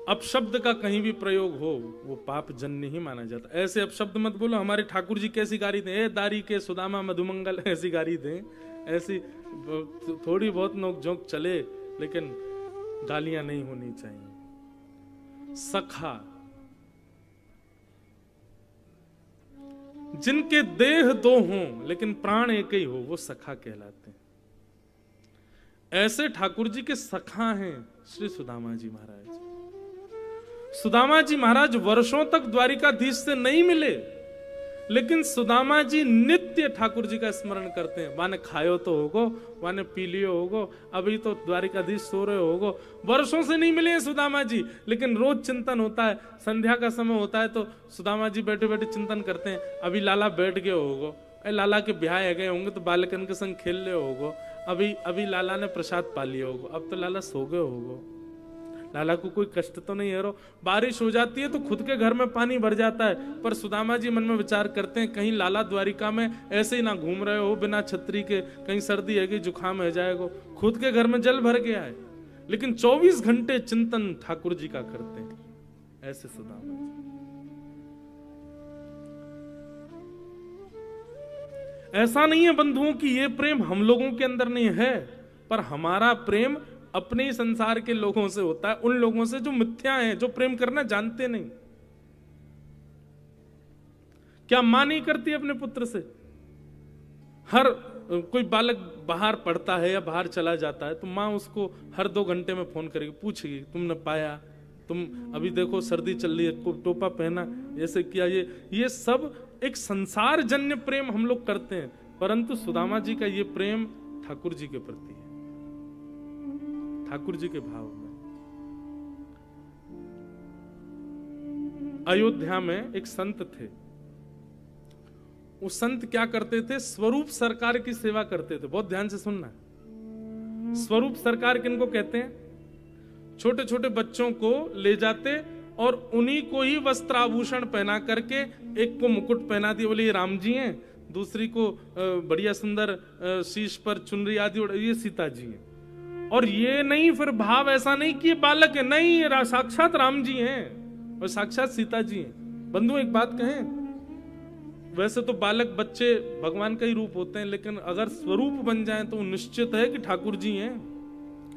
A: अपशब्द का कहीं भी प्रयोग हो वो पाप जन्य ही माना जाता। ऐसे अपशब्द मत बोलो। हमारे ठाकुर जी कैसी गाली दें, ए दारी के सुदामा मधुमंगल, ऐसी गाली दें। ऐसी थोड़ी बहुत नोक-झोंक चले, लेकिन गालियां नहीं होनी चाहिए। सखा, जिनके देह 2 हों लेकिन प्राण एक ही हो, वो सखा कहलाते हैं। ऐसे ठाकुर जी के सखा हैं श्री सुदामा जी महाराज। सुदामा जी महाराज वर्षों तक द्वारिकाधीश से नहीं मिले, लेकिन सुदामा जी नित्य ठाकुर जी का स्मरण करते हैं। वाने खायो तो होगो, वाने पी लियो होगो, अभी तो द्वारिकाधीश सो रहे होगो। वर्षों से नहीं मिले हैं सुदामा जी, लेकिन रोज चिंतन होता है। संध्या का समय होता है तो सुदामा जी बैठे बैठे चिंतन करते हैं, अभी लाला बैठ गए होगो, लाला के ब्याह गए होंगे तो बालकन के संग खेल ले होगो, अभी लाला ने प्रसाद पा लिया होगो, अब तो लाला सो गए होगो, लाला को कोई कष्ट तो नहीं है। रो बारिश हो जाती है तो खुद के घर में पानी भर जाता है, पर सुदामा जी मन में विचार करते हैं कहीं लाला द्वारिका में ऐसे ही ना घूम रहे हो बिना छतरी के, कहीं सर्दी है कि जुकाम है जाएगा, खुद के घर में जल भर गया है, लेकिन 24 घंटे चिंतन ठाकुर जी का करते हैं। ऐसे सुदामा जी। ऐसा नहीं है बंधुओं की ये प्रेम हम लोगों के अंदर नहीं है, पर हमारा प्रेम अपने ही संसार के लोगों से होता है, उन लोगों से जो मिथ्या हैं, जो प्रेम करना जानते नहीं। क्या मां नहीं करती अपने पुत्र से? हर कोई बालक बाहर पढ़ता है या बाहर चला जाता है तो मां उसको हर 2 घंटे में फोन करेगी, पूछेगी तुमने पाया, तुम अभी देखो सर्दी चल रही है, टोपा पहना, ऐसे किया। ये सब एक संसार जन्य प्रेम हम लोग करते हैं, परंतु सुदामा जी का ये प्रेम ठाकुर जी के प्रति है, ठाकुर जी के भाव में। अयोध्या में एक संत थे, उस संत क्या करते थे, स्वरूप सरकार की सेवा करते थे। बहुत ध्यान से सुनना, स्वरूप सरकार किनको कहते हैं? छोटे छोटे बच्चों को ले जाते और उन्हीं को ही वस्त्र आभूषण पहना करके, एक को मुकुट पहना दिया, बोले ये राम जी हैं, दूसरी को बढ़िया सुंदर शीश पर चुनरी आदि, ये सीता जी हैं। और ये नहीं फिर भाव ऐसा नहीं कि ये बालक है, नहीं, ये साक्षात राम जी हैं और साक्षात सीता जी हैं। बंधु एक बात कहें, वैसे तो बालक बच्चे भगवान का ही रूप होते हैं, लेकिन अगर स्वरूप बन जाएं तो निश्चित है कि ठाकुर जी हैं।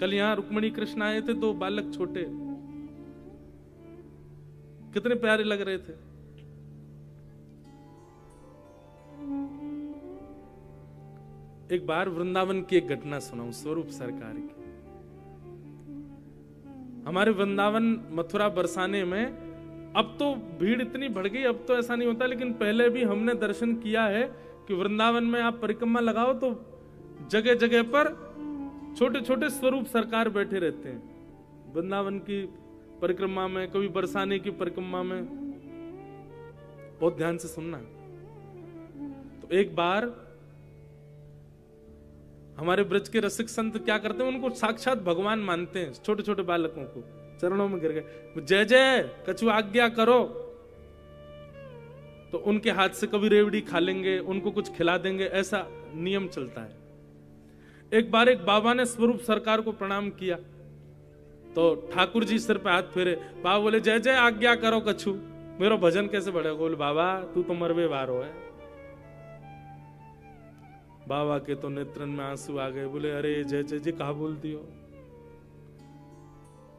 A: कल यहां रुक्मणी कृष्ण आए थे, 2 बालक छोटे, कितने प्यारे लग रहे थे। एक बार वृंदावन की एक घटना सुनाऊं, स्वरूप सरकार की। हमारे वृंदावन मथुरा बरसाने में अब तो भीड़ इतनी बढ़ गई, अब तो ऐसा नहीं होता, लेकिन पहले भी हमने दर्शन किया है कि वृंदावन में आप परिक्रमा लगाओ तो जगह जगह पर छोटे छोटे स्वरूप सरकार बैठे रहते हैं वृंदावन की परिक्रमा में, कभी बरसाने की परिक्रमा में। बहुत ध्यान से सुनना। तो एक बार हमारे ब्रज के रसिक संत क्या करते हैं, उनको साक्षात भगवान मानते हैं। छोटे छोटे बालकों को चरणों में गिर गए, जय जय कछु आज्ञा करो। तो उनके हाथ से कभी रेवड़ी खा लेंगे, उनको कुछ खिला देंगे, ऐसा नियम चलता है। एक बार एक बाबा ने स्वरूप सरकार को प्रणाम किया, तो ठाकुर जी सिर पे हाथ फेरे। बाबा बोले जय जय आज्ञा करो कछु, मेरा भजन कैसे बढ़ेगा। बोले बाबा तू तो मरवे बारो है। बाबा के तो नेत्रन में आंसू आ गए। बोले अरे जय जय जी कहा बोलती हो,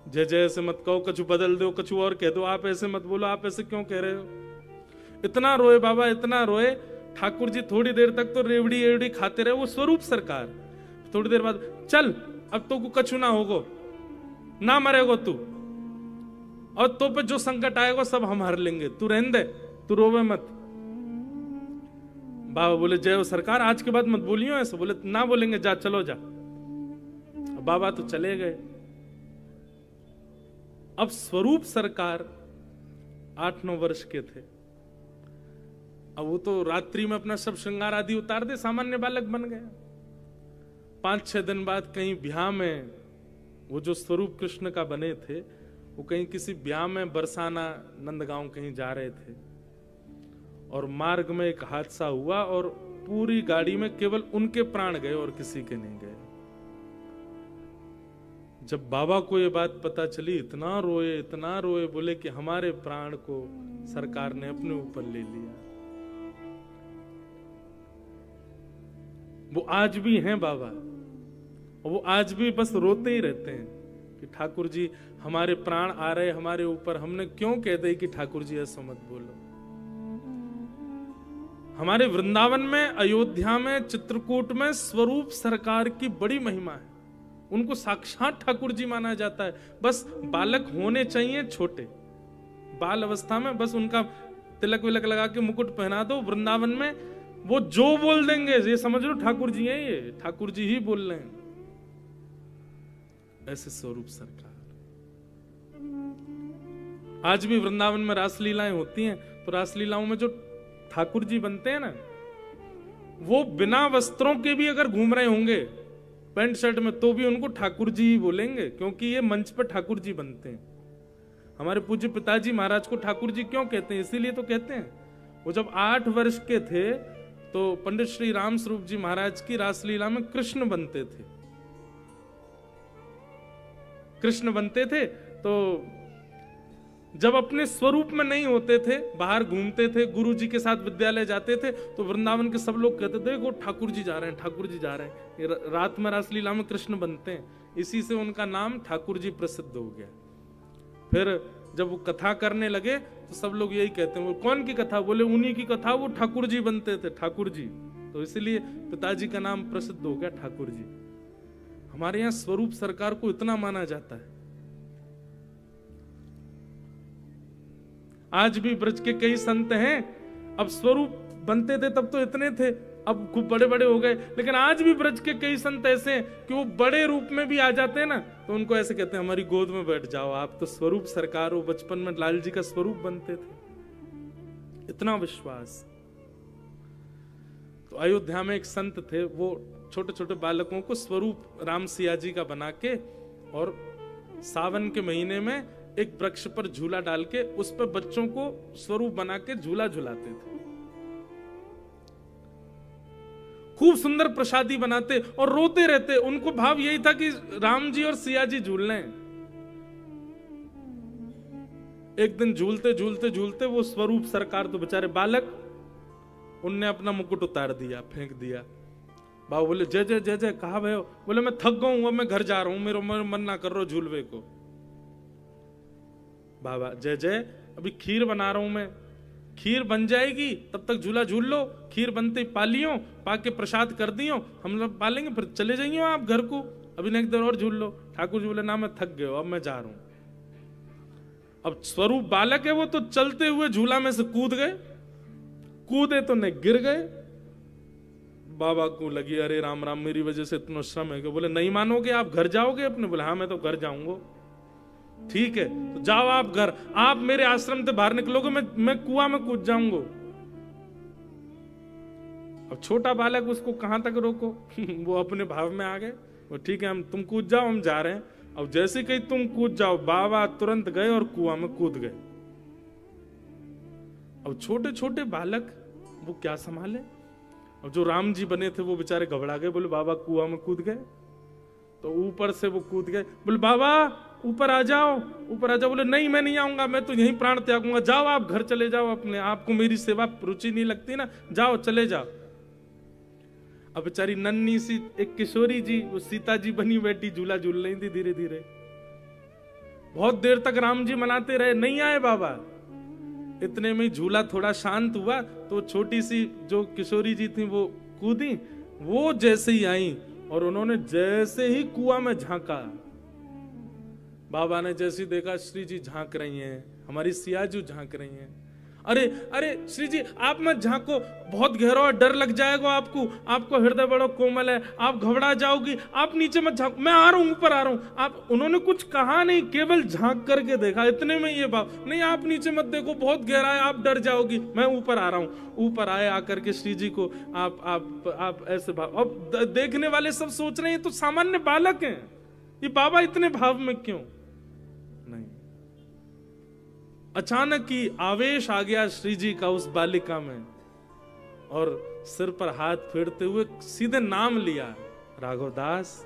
A: जय जय ऐसे मत कहो, कछु बदल दो, कछु और कह दो, आप ऐसे मत बोलो, आप ऐसे क्यों कह रहे हो। इतना रोए बाबा, इतना रोए। ठाकुर जी थोड़ी देर तक तो रेवड़ी एवड़ी खाते रहे, वो स्वरूप सरकार। थोड़ी देर बाद चल अब तो कछु ना होगो, ना मरेगो तू, और तो पे जो संकट आएगा सब हम हर लेंगे, तू रहने दे, तू रोवे मत। बाबा बोले जय हो सरकार, आज के बाद मत बोलियो ऐसे। बोले ना बोलेंगे, जा चलो जा। बाबा तो चले गए। अब स्वरूप सरकार 8-9 वर्ष के थे। अब वो तो रात्रि में अपना सब श्रृंगार आदि उतार दे, सामान्य बालक बन गया। 5-6 दिन बाद कहीं ब्याह में, वो जो स्वरूप कृष्ण का बने थे, वो कहीं किसी ब्याह में बरसाना नंदगांव कहीं जा रहे थे, और मार्ग में एक हादसा हुआ और पूरी गाड़ी में केवल उनके प्राण गए और किसी के नहीं गए। जब बाबा को ये बात पता चली, इतना रोए इतना रोए। बोले कि हमारे प्राण को सरकार ने अपने ऊपर ले लिया। वो आज भी हैं बाबा, और वो आज भी बस रोते ही रहते हैं कि ठाकुर जी हमारे प्राण आ रहे हमारे ऊपर, हमने क्यों कह दे कि ठाकुर जी ऐसा मत बोलो। हमारे वृंदावन में, अयोध्या में, चित्रकूट में स्वरूप सरकार की बड़ी महिमा है। उनको साक्षात ठाकुर जी माना जाता है। बस बालक होने चाहिए छोटे, बाल अवस्था में बस उनका तिलक विलक लगा के मुकुट पहना दो। वृंदावन में वो जो बोल देंगे ये समझ लो ठाकुर जी हैं, ये ठाकुर जी ही बोल रहे हैं। ऐसे स्वरूप सरकार। आज भी वृंदावन में रासलीलाएं होती हैं, तो रासलीलाओं में जो ठाकुर जी बनते हैं ना, वो बिना वस्त्रों के भी अगर घूम रहे होंगे पैंट शर्ट में, तो भी उनको ठाकुर जी ही बोलेंगे, क्योंकि ये मंच पर ठाकुर जी बनते हैं। हमारे पूज्य पिताजी महाराज को ठाकुर जी क्यों कहते हैं, इसीलिए तो कहते हैं। वो जब 8 वर्ष के थे तो पंडित श्री राम स्वरूप जी महाराज की रासलीला में कृष्ण बनते थे। कृष्ण बनते थे तो जब अपने स्वरूप में नहीं होते थे, बाहर घूमते थे, गुरु जी के साथ विद्यालय जाते थे, तो वृंदावन के सब लोग कहते थे देखो ठाकुर जी जा रहे हैं, ठाकुर जी जा रहे हैं। रात में रासलीला में कृष्ण बनते हैं, इसी से उनका नाम ठाकुर जी प्रसिद्ध हो गया। फिर जब वो कथा करने लगे तो सब लोग यही कहते हैं, वो कौन की कथा, बोले उन्हीं की कथा, वो ठाकुर जी बनते थे, ठाकुर जी। तो इसलिए पिताजी का नाम प्रसिद्ध हो गया ठाकुर जी। हमारे यहाँ स्वरूप सरकार को इतना माना जाता है। आज भी ब्रज के कई संत हैं, अब स्वरूप बनते थे तब तो इतने थे, अब खूब बड़े बड़े हो गए, लेकिन आज भी ब्रज के कई संत ऐसे हैं कि वो बड़े रूप में भी आ जाते हैं ना, तो उनको ऐसे कहते हैं हमारी गोद में बैठ जाओ, आप तो स्वरूप सरकार हो, बचपन में लाल जी का स्वरूप बनते थे। इतना विश्वास। तो अयोध्या में एक संत थे, वो छोटे छोटे बालकों को स्वरूप राम सिया जी का बना के, और सावन के महीने में एक वृक्ष पर झूला डाल के उस पर बच्चों को स्वरूप बना के झूला झुलाते थे। खूब सुंदर प्रसादी बनाते और रोते रहते। उनको भाव यही था कि राम जी और सिया जी झूल रहे हैं। एक दिन झूलते झूलते झूलते वो स्वरूप सरकार तो बेचारे बालक, उनने अपना मुकुट उतार दिया, फेंक दिया। बाबा बोले जय जय जय जय, कहा भयो? बोले मैं थक गया हूं, अब मैं घर जा रहा हूं, मेरा मन ना कर रहा झूलवे को। बाबा जय जय, अभी खीर बना रहा हूं मैं, खीर बन जाएगी तब तक झूला झूल लो, खीर बनते पालियो, पाके प्रसाद कर दियो, हम लोग पालेंगे, फिर चले जाइए आप घर को, अभी नेक्स्ट देर और झूल लो। ठाकुर जी बोले ना मैं थक गए, अब मैं जा रहा हूं। अब स्वरूप बालक है, वो तो चलते हुए झूला में से कूद गए, कूदे तो नहीं गिर गए, बाबा को लगी अरे राम राम मेरी वजह से इतना श्रम है। बोले नहीं मानोगे, आप घर जाओगे अपने? बोले हाँ मैं तो घर जाऊंगा। ठीक है तो जाओ आप घर, आप मेरे आश्रम से बाहर निकलोगे मैं कुआं में कूद जाऊंगा। अब छोटा बालक उसको कहां तक रोको वो अपने भाव में आ गए। वो ठीक है हम तुम कूद जाओ, हम जा रहे हैं। अब जैसे कहीं तुम कूद जाओ, बाबा तुरंत गए और कुआं में कूद गए। अब छोटे छोटे बालक वो क्या संभाले। और जो राम जी बने थे वो बेचारे घबरा गए, बोले बाबा कुआं में कूद गए। तो ऊपर से वो कूद गए, बोले बाबा ऊपर आ जाओ, ऊपर आ जाओ। बोले नहीं मैं नहीं आऊंगा, मैं तो यहीं प्राण त्यागूंगा। जाओ आप घर चले जाओ अपने, आपको मेरी सेवा रुचि नहीं लगती ना, जाओ चले जाओ। अब बेचारी नन्ही सी एक किशोरी जी, वो सीता जी बनी बैठी, झूला झूल रही थी धीरे धीरे। बहुत देर तक राम जी मनाते रहे, नहीं आए बाबा। इतने में झूला थोड़ा शांत हुआ तो छोटी सी जो किशोरी जी थी वो कूदी। वो जैसे ही आई और उन्होंने जैसे ही कुआं में झांका, बाबा ने जैसे ही देखा श्री जी झांक रही हैं, हमारी सियाजू झांक रही हैं। अरे अरे श्री जी आप मत झांको, बहुत गहरा और डर लग जाएगा आपको, आपको हृदय बड़ा कोमल है, आप घबरा जाओगी, आप नीचे मत झांको, मैं आ रहा हूं ऊपर आ रहा हूं। आप उन्होंने कुछ कहा नहीं, केवल झांक करके देखा। इतने में ये बात, नहीं आप नीचे मत देखो बहुत गहरा है, आप डर जाओगी, मैं ऊपर आ रहा हूं। ऊपर आए, आकर के श्री जी को आप ऐसे भाव। अब देखने वाले सब सोच रहे हैं तो सामान्य बालक हैं, ये बाबा इतने भाव में क्यों? नहीं, अचानक ही आवेश आ गया श्री जी का उस बालिका में, और सिर पर हाथ फेरते हुए सीधे नाम लिया, राघवदास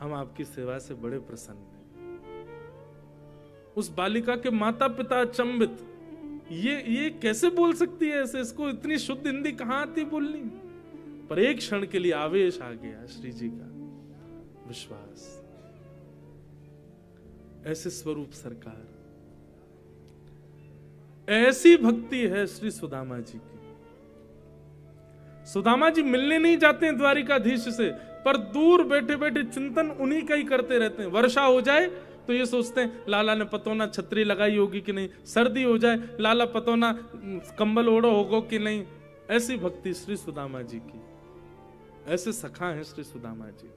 A: हम आपकी सेवा से बड़े प्रसन्न हैं। उस बालिका के माता पिता अचंभित, ये कैसे बोल सकती है ऐसे, इसको इतनी शुद्ध हिंदी कहां आती बोलनी। पर एक क्षण के लिए आवेश आ गया श्री जी का, विश्वास। ऐसे स्वरूप सरकार, ऐसी भक्ति है श्री सुदामा जी की। सुदामा जी मिलने नहीं जाते हैं द्वारिकाधीश से, पर दूर बैठे बैठे चिंतन उन्हीं का ही करते रहते हैं। वर्षा हो जाए तो ये सोचते हैं लाला ने पतोना छतरी लगाई होगी कि नहीं, सर्दी हो जाए लाला पतोना कंबल ओढ़ो होगा कि नहीं। ऐसी भक्ति श्री सुदामा जी की, ऐसे सखा हैं श्री सुदामा जी।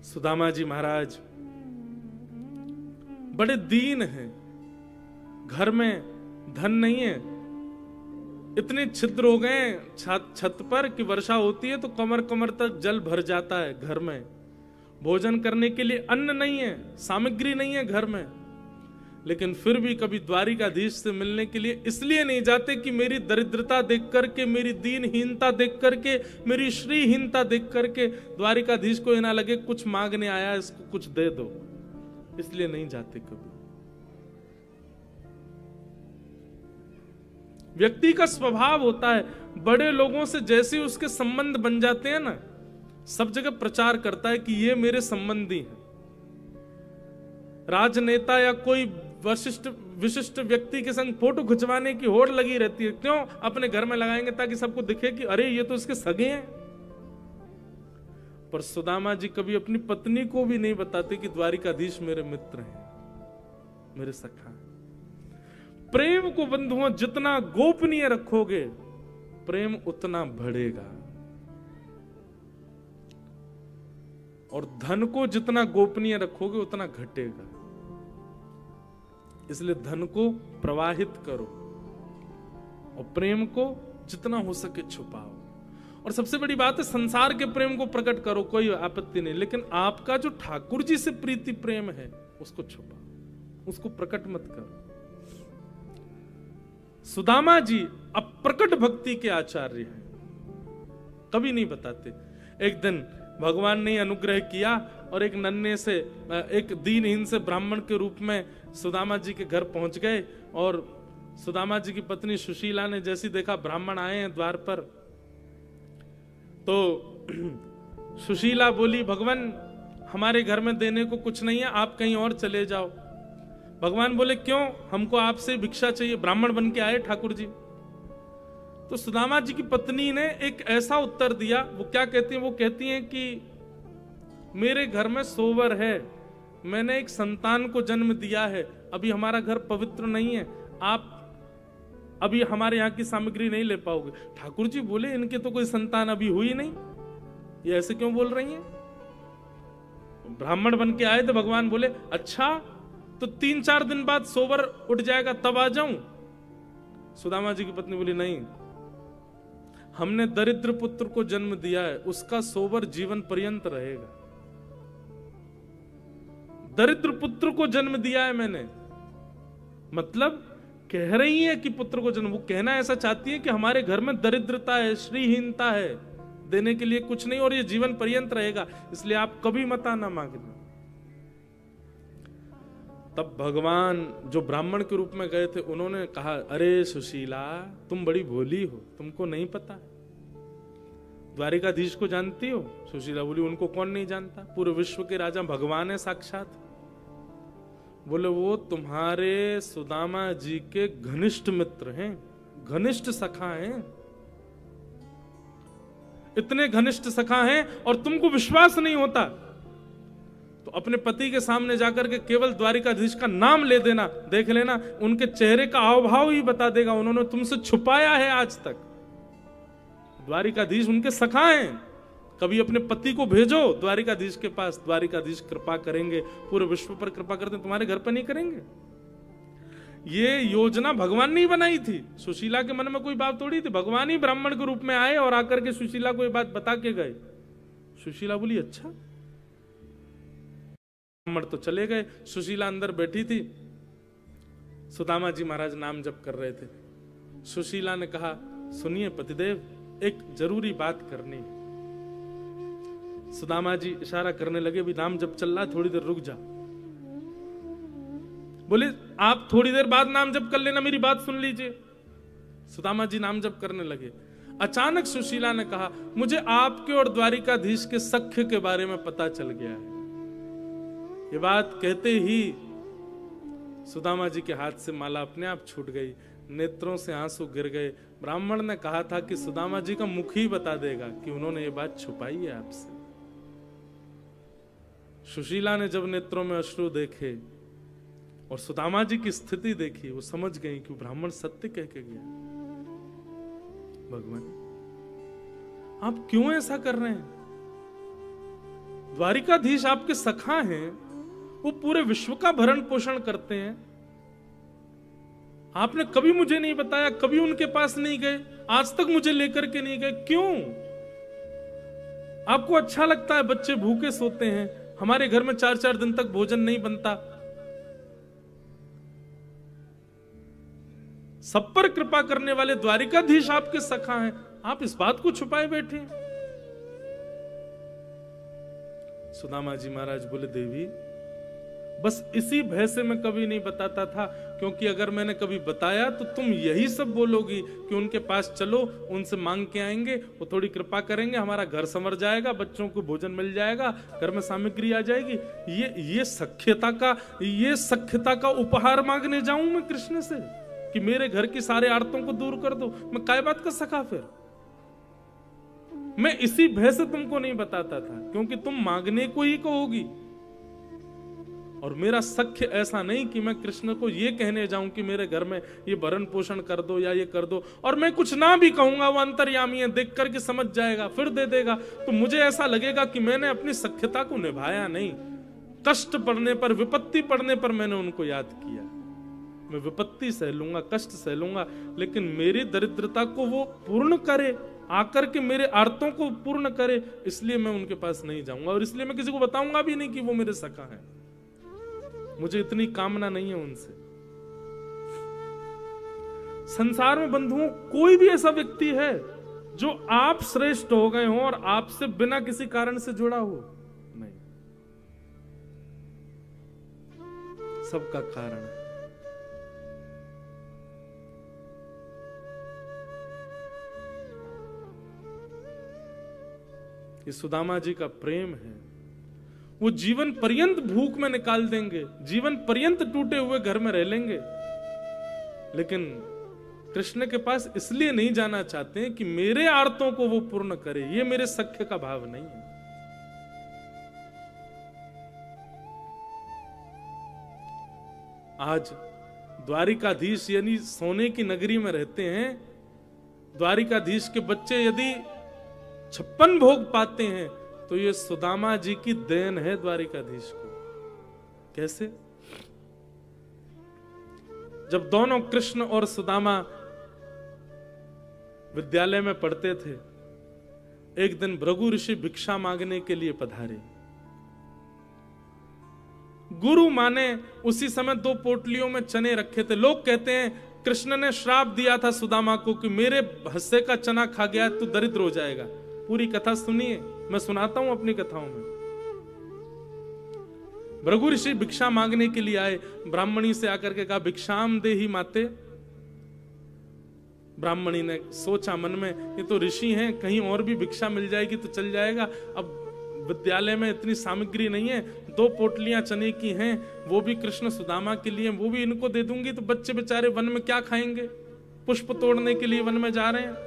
A: सुदामा जी महाराज बड़े दीन हैं, घर में धन नहीं है, इतने छिद्र हो गए छत पर कि वर्षा होती है तो कमर कमर तक जल भर जाता है घर में। भोजन करने के लिए अन्न नहीं है, सामग्री नहीं है घर में, लेकिन फिर भी कभी द्वारिकाधीश से मिलने के लिए इसलिए नहीं जाते कि मेरी दरिद्रता देख करके, मेरी दीनहीनता देख करके, मेरी श्रीहीनता देख करके द्वारिकाधीश को ये ना लगे कुछ मांगने आया इसको कुछ दे दो, इसलिए नहीं जाते कभी। व्यक्ति का स्वभाव होता है, बड़े लोगों से जैसे उसके संबंध बन जाते हैं ना, सब जगह प्रचार करता है कि ये मेरे संबंधी हैं। राजनेता या कोई विशिष्ट व्यक्ति के संग फोटो खिंचवाने की होड़ लगी रहती है, क्यों? अपने घर में लगाएंगे ताकि सबको दिखे कि अरे ये तो इसके सगे हैं। पर सुदामा जी कभी अपनी पत्नी को भी नहीं बताते कि द्वारिकाधीश मेरे मित्र हैं, मेरे सखा। प्रेम को बंधुओं जितना गोपनीय रखोगे प्रेम उतना बढ़ेगा, और धन को जितना गोपनीय रखोगे उतना घटेगा। इसलिए धन को प्रवाहित करो और प्रेम को जितना हो सके छुपाओ। और सबसे बड़ी बात है, संसार के प्रेम को प्रकट करो, कोई आपत्ति नहीं, लेकिन आपका जो ठाकुर जी से प्रीति प्रेम है उसको छुपाओ, उसको प्रकट मत करो। सुदामा जी अप्रकट भक्ति के आचार्य हैं, कभी नहीं बताते। एक दिन भगवान ने अनुग्रह किया और एक नन्हे से, एक दीनहीन से ब्राह्मण के रूप में सुदामा जी के घर पहुंच गए। और सुदामा जी की पत्नी सुशीला ने जैसे देखा ब्राह्मण आए हैं द्वार पर, तो सुशीला बोली, भगवान हमारे घर में देने को कुछ नहीं है, आप कहीं और चले जाओ। भगवान बोले, क्यों? हमको आपसे भिक्षा चाहिए, ब्राह्मण बन के आए ठाकुर जी। तो सुदामा जी की पत्नी ने एक ऐसा उत्तर दिया, वो क्या कहती हैं? वो कहती हैं कि मेरे घर में सोवर है, मैंने एक संतान को जन्म दिया है, अभी हमारा घर पवित्र नहीं है, आप अब ये हमारे यहाँ की सामग्री नहीं ले पाओगे। ठाकुर जी बोले इनके तो कोई संतान अभी हुई नहीं, ये ऐसे क्यों बोल रही हैं? ब्राह्मण बन के आए थे, भगवान बोले अच्छा तो 3-4 दिन बाद सोबर उठ जाएगा तब आ जाऊं? सुदामा जी की पत्नी बोली नहीं, हमने दरिद्र पुत्र को जन्म दिया है, उसका सोबर जीवन पर्यंत रहेगा। दरिद्र पुत्र को जन्म दिया है मैंने, मतलब कह रही है कि पुत्र को जन्म, वो कहना ऐसा चाहती है कि हमारे घर में दरिद्रता है, श्रीहीनता है, देने के लिए कुछ नहीं और ये जीवन पर्यंत रहेगा, इसलिए आप कभी मत आना मांगना। तब भगवान जो ब्राह्मण के रूप में गए थे उन्होंने कहा अरे सुशीला तुम बड़ी भोली हो, तुमको नहीं पता, द्वारिकाधीश को जानती हो? सुशीला बोली उनको कौन नहीं जानता, पूरे विश्व के राजा भगवान है साक्षात। बोले वो तुम्हारे सुदामा जी के घनिष्ठ मित्र हैं, घनिष्ठ सखा हैं, इतने घनिष्ठ सखा हैं और तुमको विश्वास नहीं होता तो अपने पति के सामने जाकर के केवल द्वारिकाधीश का नाम ले देना, देख लेना उनके चेहरे का हाव भाव ही बता देगा, उन्होंने तुमसे छुपाया है आज तक। द्वारिकाधीश उनके सखा हैं, कभी अपने पति को भेजो द्वारिकाधीश के पास, द्वारिकाधीश कृपा करेंगे, पूरे विश्व पर कृपा करते, तुम्हारे घर पर नहीं करेंगे। ये योजना भगवान ने बनाई थी, सुशीला के मन में कोई बात थोड़ी थी, भगवान ही ब्राह्मण के रूप में आए और आकर के सुशीला को ये बात बता के गए। सुशीला बोली अच्छा। ब्राह्मण तो चले गए, सुशीला अंदर बैठी थी, सुदामा जी महाराज नाम जप कर रहे थे। सुशीला ने कहा सुनिए पतिदेव, एक जरूरी बात करनी है। सुदामा जी इशारा करने लगे, भी नाम जप चल रहा है, थोड़ी देर रुक जा। बोले आप थोड़ी देर बाद नाम जप कर लेना, मेरी बात सुन लीजिए। सुदामा जी नाम जप करने लगे। अचानक सुशीला ने कहा मुझे आपके और द्वारिकाधीश के सख्य के बारे में पता चल गया है। ये बात कहते ही सुदामा जी के हाथ से माला अपने आप छूट गई, नेत्रों से आंसू गिर गए। ब्राह्मण ने कहा था कि सुदामा जी का मुख ही बता देगा कि उन्होंने ये बात छुपाई है आपसे। सुशीला ने जब नेत्रों में अश्रु देखे और सुदामा जी की स्थिति देखी, वो समझ गई कि ब्राह्मण सत्य कह के गया। भगवान आप क्यों ऐसा कर रहे हैं? द्वारिकाधीश आपके सखा हैं, वो पूरे विश्व का भरण पोषण करते हैं, आपने कभी मुझे नहीं बताया, कभी उनके पास नहीं गए, आज तक मुझे लेकर के नहीं गए, क्यों? आपको अच्छा लगता है बच्चे भूखे सोते हैं, हमारे घर में 4-4 दिन तक भोजन नहीं बनता, सब पर कृपा करने वाले द्वारिकाधीश आपके सखा हैं, आप इस बात को छुपाए बैठे। सुदामा जी महाराज बोले देवी बस इसी भय से मैं कभी नहीं बताता था, क्योंकि अगर मैंने कभी बताया तो तुम यही सब बोलोगी कि उनके पास चलो, उनसे मांग के आएंगे, वो थोड़ी कृपा करेंगे, हमारा घर संवर जाएगा, बच्चों को भोजन मिल जाएगा, घर में सामग्री आ जाएगी। ये सख्यता का उपहार मांगने जाऊं मैं कृष्ण से कि मेरे घर की सारे आर्तों को दूर कर दो? मैं काय बात का सखा फिर? मैं इसी भय से तुमको नहीं बताता था, क्योंकि तुम मांगने को ही कहोगी। और मेरा सख्य ऐसा नहीं कि मैं कृष्ण को ये कहने जाऊं कि मेरे घर में ये भरण पोषण कर दो या ये कर दो, और मैं कुछ ना भी कहूंगा, वो अंतर्यामी है, देख करके समझ जाएगा, फिर दे देगा, तो मुझे ऐसा लगेगा कि मैंने अपनी सख्यता को निभाया नहीं। कष्ट पड़ने पर, विपत्ति पड़ने पर मैंने उनको याद किया। मैं विपत्ति सह लूंगा, कष्ट सह लूंगा, लेकिन मेरी दरिद्रता को वो पूर्ण करे, आकर के मेरे आर्तों को पूर्ण करे, इसलिए मैं उनके पास नहीं जाऊंगा, और इसलिए मैं किसी को बताऊंगा भी नहीं कि वो मेरे सखा हैं। मुझे इतनी कामना नहीं है उनसे। संसार में बंधुओं कोई भी ऐसा व्यक्ति है जो आप श्रेष्ठ हो गए हो और आपसे बिना किसी कारण से जुड़ा हो? नहीं, सबका कारण है। ये सुदामा जी का प्रेम है, वो जीवन पर्यंत भूख में निकाल देंगे, जीवन पर्यंत टूटे हुए घर में रह लेंगे, लेकिन कृष्ण के पास इसलिए नहीं जाना चाहते हैं कि मेरे आर्तों को वो पूर्ण करे। ये मेरे सख्य का भाव नहीं है। आज द्वारिकाधीश यानी सोने की नगरी में रहते हैं, द्वारिकाधीश के बच्चे यदि 56 भोग पाते हैं तो ये सुदामा जी की देन है द्वारिकाधीश को। कैसे? जब दोनों कृष्ण और सुदामा विद्यालय में पढ़ते थे, एक दिन भृगु ऋषि भिक्षा मांगने के लिए पधारे। गुरु माँ ने उसी समय 2 पोटलियों में चने रखे थे। लोग कहते हैं कृष्ण ने श्राप दिया था सुदामा को कि मेरे हिस्से का चना खा गया तो दरिद्र हो जाएगा। पूरी कथा सुनिए, मैं सुनाता हूं अपनी कथाओं में। भृगु ऋषि भिक्षा मांगने के लिए आए। ब्राह्मणी से आकर के कहा भिक्षाम देहि माते। ब्राह्मणी ने सोचा मन में, ये तो ऋषि हैं, कहीं और भी भिक्षा मिल जाएगी तो चल जाएगा। अब विद्यालय में इतनी सामग्री नहीं है, 2 पोटलियां चने की हैं, वो भी कृष्ण सुदामा के लिए, वो भी इनको दे दूंगी तो बच्चे बेचारे वन में क्या खाएंगे? पुष्प तोड़ने के लिए वन में जा रहे हैं।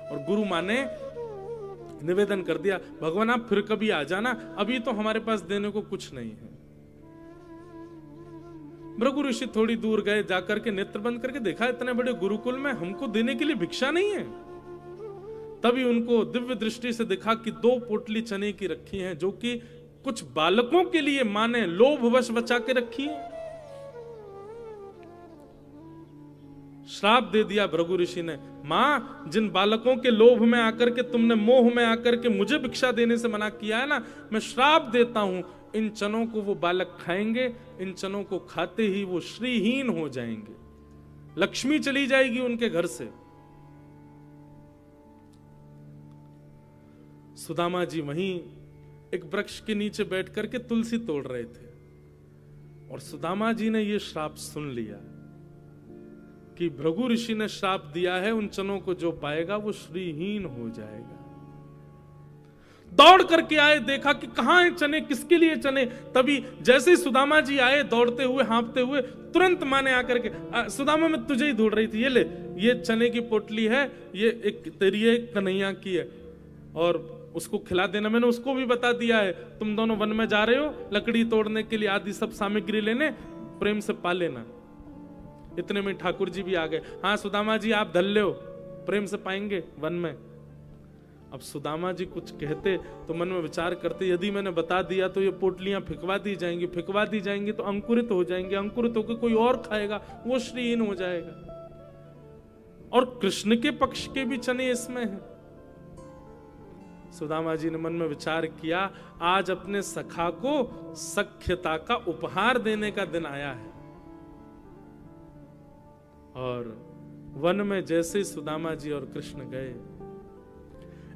A: और गुरु माँ ने निवेदन कर दिया, भगवान आप फिर कभी आ जाना, अभी तो हमारे पास देने को कुछ नहीं है। भृगु ऋषि थोड़ी दूर गए, जाकर के नेत्र बंद करके देखा इतने बड़े गुरुकुल में हमको देने के लिए भिक्षा नहीं है। तभी उनको दिव्य दृष्टि से दिखा कि 2 पोटली चने की रखी हैं, जो कि कुछ बालकों के लिए मां ने लोभवश बचा के रखी है। श्राप दे दिया भृगु ऋषि ने, मां जिन बालकों के लोभ में आकर के तुमने, मोह में आकर के मुझे भिक्षा देने से मना किया है ना, मैं श्राप देता हूं, इन चनों को वो बालक खाएंगे, इन चनों को खाते ही वो श्रीहीन हो जाएंगे, लक्ष्मी चली जाएगी उनके घर से। सुदामा जी वहीं एक वृक्ष के नीचे बैठ करके तुलसी तोड़ रहे थे और सुदामा जी ने यह श्राप सुन लिया कि भृगु ऋषि ने श्राप दिया है, उन चनों को जो पाएगा वो श्रीहीन हो जाएगा। दौड़ करके आए, देखा कि कहां है चने, किसके लिए चने। तभी जैसे ही सुदामा जी आए दौड़ते हुए, हाँफते हुए, तुरंत माँ ने आकर के, सुदामा मैं तुझे ही ढूंढ रही थी, ये ले, ये चने की पोटली है, ये एक तेरी है, कन्हैया की है, और उसको खिला देना। मैंने उसको भी बता दिया है, तुम दोनों वन में जा रहे हो लकड़ी तोड़ने के लिए, आदि सब सामग्री लेने, प्रेम से पा लेना। इतने में ठाकुर जी भी आ गए। हाँ सुदामा जी आप धल ले हो, प्रेम से पाएंगे वन में। अब सुदामा जी कुछ कहते तो मन में विचार करते, यदि मैंने बता दिया तो ये पोटलियां फिकवा दी जाएंगी, फिकवा दी जाएंगी तो अंकुरित हो जाएंगे, अंकुरित होकर कोई और खाएगा, वो श्रीहीन हो जाएगा। और कृष्ण के पक्ष के भी चने इसमें हैं। सुदामा जी ने मन में विचार किया, आज अपने सखा को सख्यता का उपहार देने का दिन आया है। और वन में जैसे सुदामा जी और कृष्ण गए,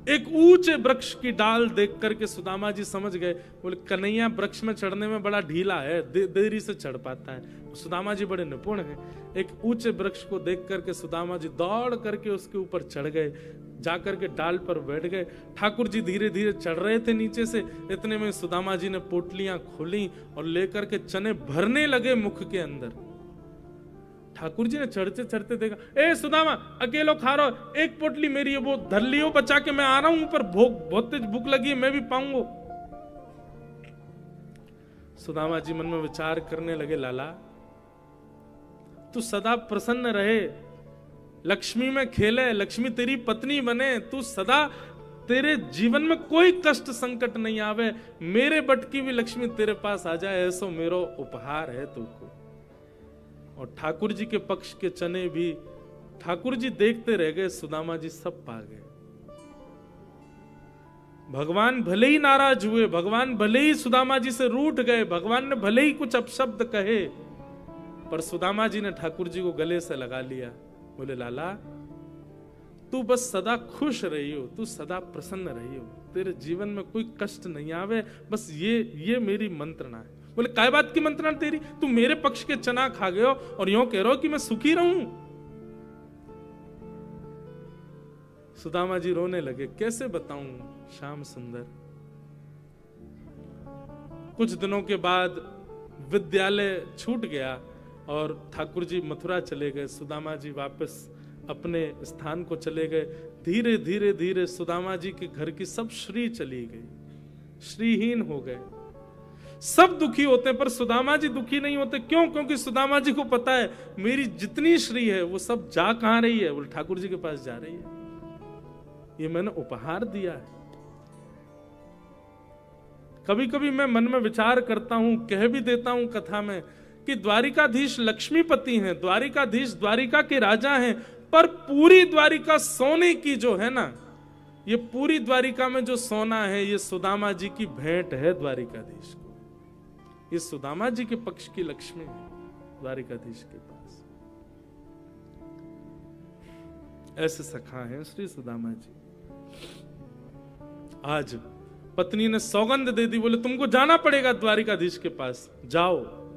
A: एक ऊंचे वृक्ष की डाल देख करके सुदामा जी समझ गए, बोले कन्हैया वृक्ष में चढ़ने में बड़ा ढीला है, देरी से चढ़ पाता है। सुदामा जी बड़े निपुण हैं। एक ऊंचे वृक्ष को देख करके सुदामा जी दौड़ करके उसके ऊपर चढ़ गए, जाकर के डाल पर बैठ गए। ठाकुर जी धीरे धीरे चढ़ रहे थे नीचे से, इतने में सुदामा जी ने पोटलियां खोली और लेकर के चने भरने लगे मुख के अंदर। ठाकुर जी ने चढ़ते चढ़ते देखा, ए सुदामा अकेलो खा रहा हो, एक पोटली मेरी है, वो धर लियो बचा के, मैं आ रहा हूं ऊपर, बहुत तेज भूख लगी है, मैं भी पाऊंगा। सुदामा जी मन में विचार करने लगे, लाला तू सदा प्रसन्न रहे, लक्ष्मी में खेले, लक्ष्मी तेरी पत्नी बने, तू सदा, तेरे जीवन में कोई कष्ट संकट नहीं आवे, मेरे बट की भी लक्ष्मी तेरे पास आ जाए, ऐसा मेरा उपहार है तुमको। और ठाकुर जी के पक्ष के चने भी ठाकुर जी देखते रह गए, सुदामा जी सब पा गए। भगवान भले ही नाराज हुए, भगवान भले ही सुदामा जी से रूठ गए, भगवान ने भले ही कुछ अपशब्द कहे, पर सुदामा जी ने ठाकुर जी को गले से लगा लिया। बोले लाला तू बस सदा खुश रही हो, तू सदा प्रसन्न रही हो, तेरे जीवन में कोई कष्ट नहीं आवे, बस ये मेरी मंत्रणा है। बोले काय बात की मंत्रणा तेरी, तू मेरे पक्ष के चना खा गए हो और यूं कह रहे हो कि मैं सुखी रहूं। सुदामा जी रोने लगे, कैसे बताऊं श्याम सुंदर। कुछ दिनों के बाद विद्यालय छूट गया और ठाकुर जी मथुरा चले गए, सुदामा जी वापस अपने स्थान को चले गए। धीरे धीरे धीरे सुदामा जी के घर की सब श्री चली गई, श्रीहीन हो गए। सब दुखी होते हैं पर सुदामा जी दुखी नहीं होते। क्यों? क्योंकि सुदामा जी को पता है मेरी जितनी श्री है वो सब जा कहां रही है, बोले ठाकुर जी के पास जा रही है, ये मैंने उपहार दिया है। कभी कभी मैं मन में विचार करता हूं, कह भी देता हूं कथा में कि द्वारिकाधीश लक्ष्मीपति हैं, द्वारिकाधीश द्वारिका के राजा हैं, पर पूरी द्वारिका सोने की जो है ना, ये पूरी द्वारिका में जो सोना है ये सुदामा जी की भेंट है द्वारिकाधीश को। ये सुदामा जी के पक्ष की लक्ष्मी है द्वारिकाधीश के पास। ऐसे सखा हैं श्री सुदामा जी। आज पत्नी ने सौगंध दे दी, बोले तुमको जाना पड़ेगा द्वारिकाधीश के पास, जाओ,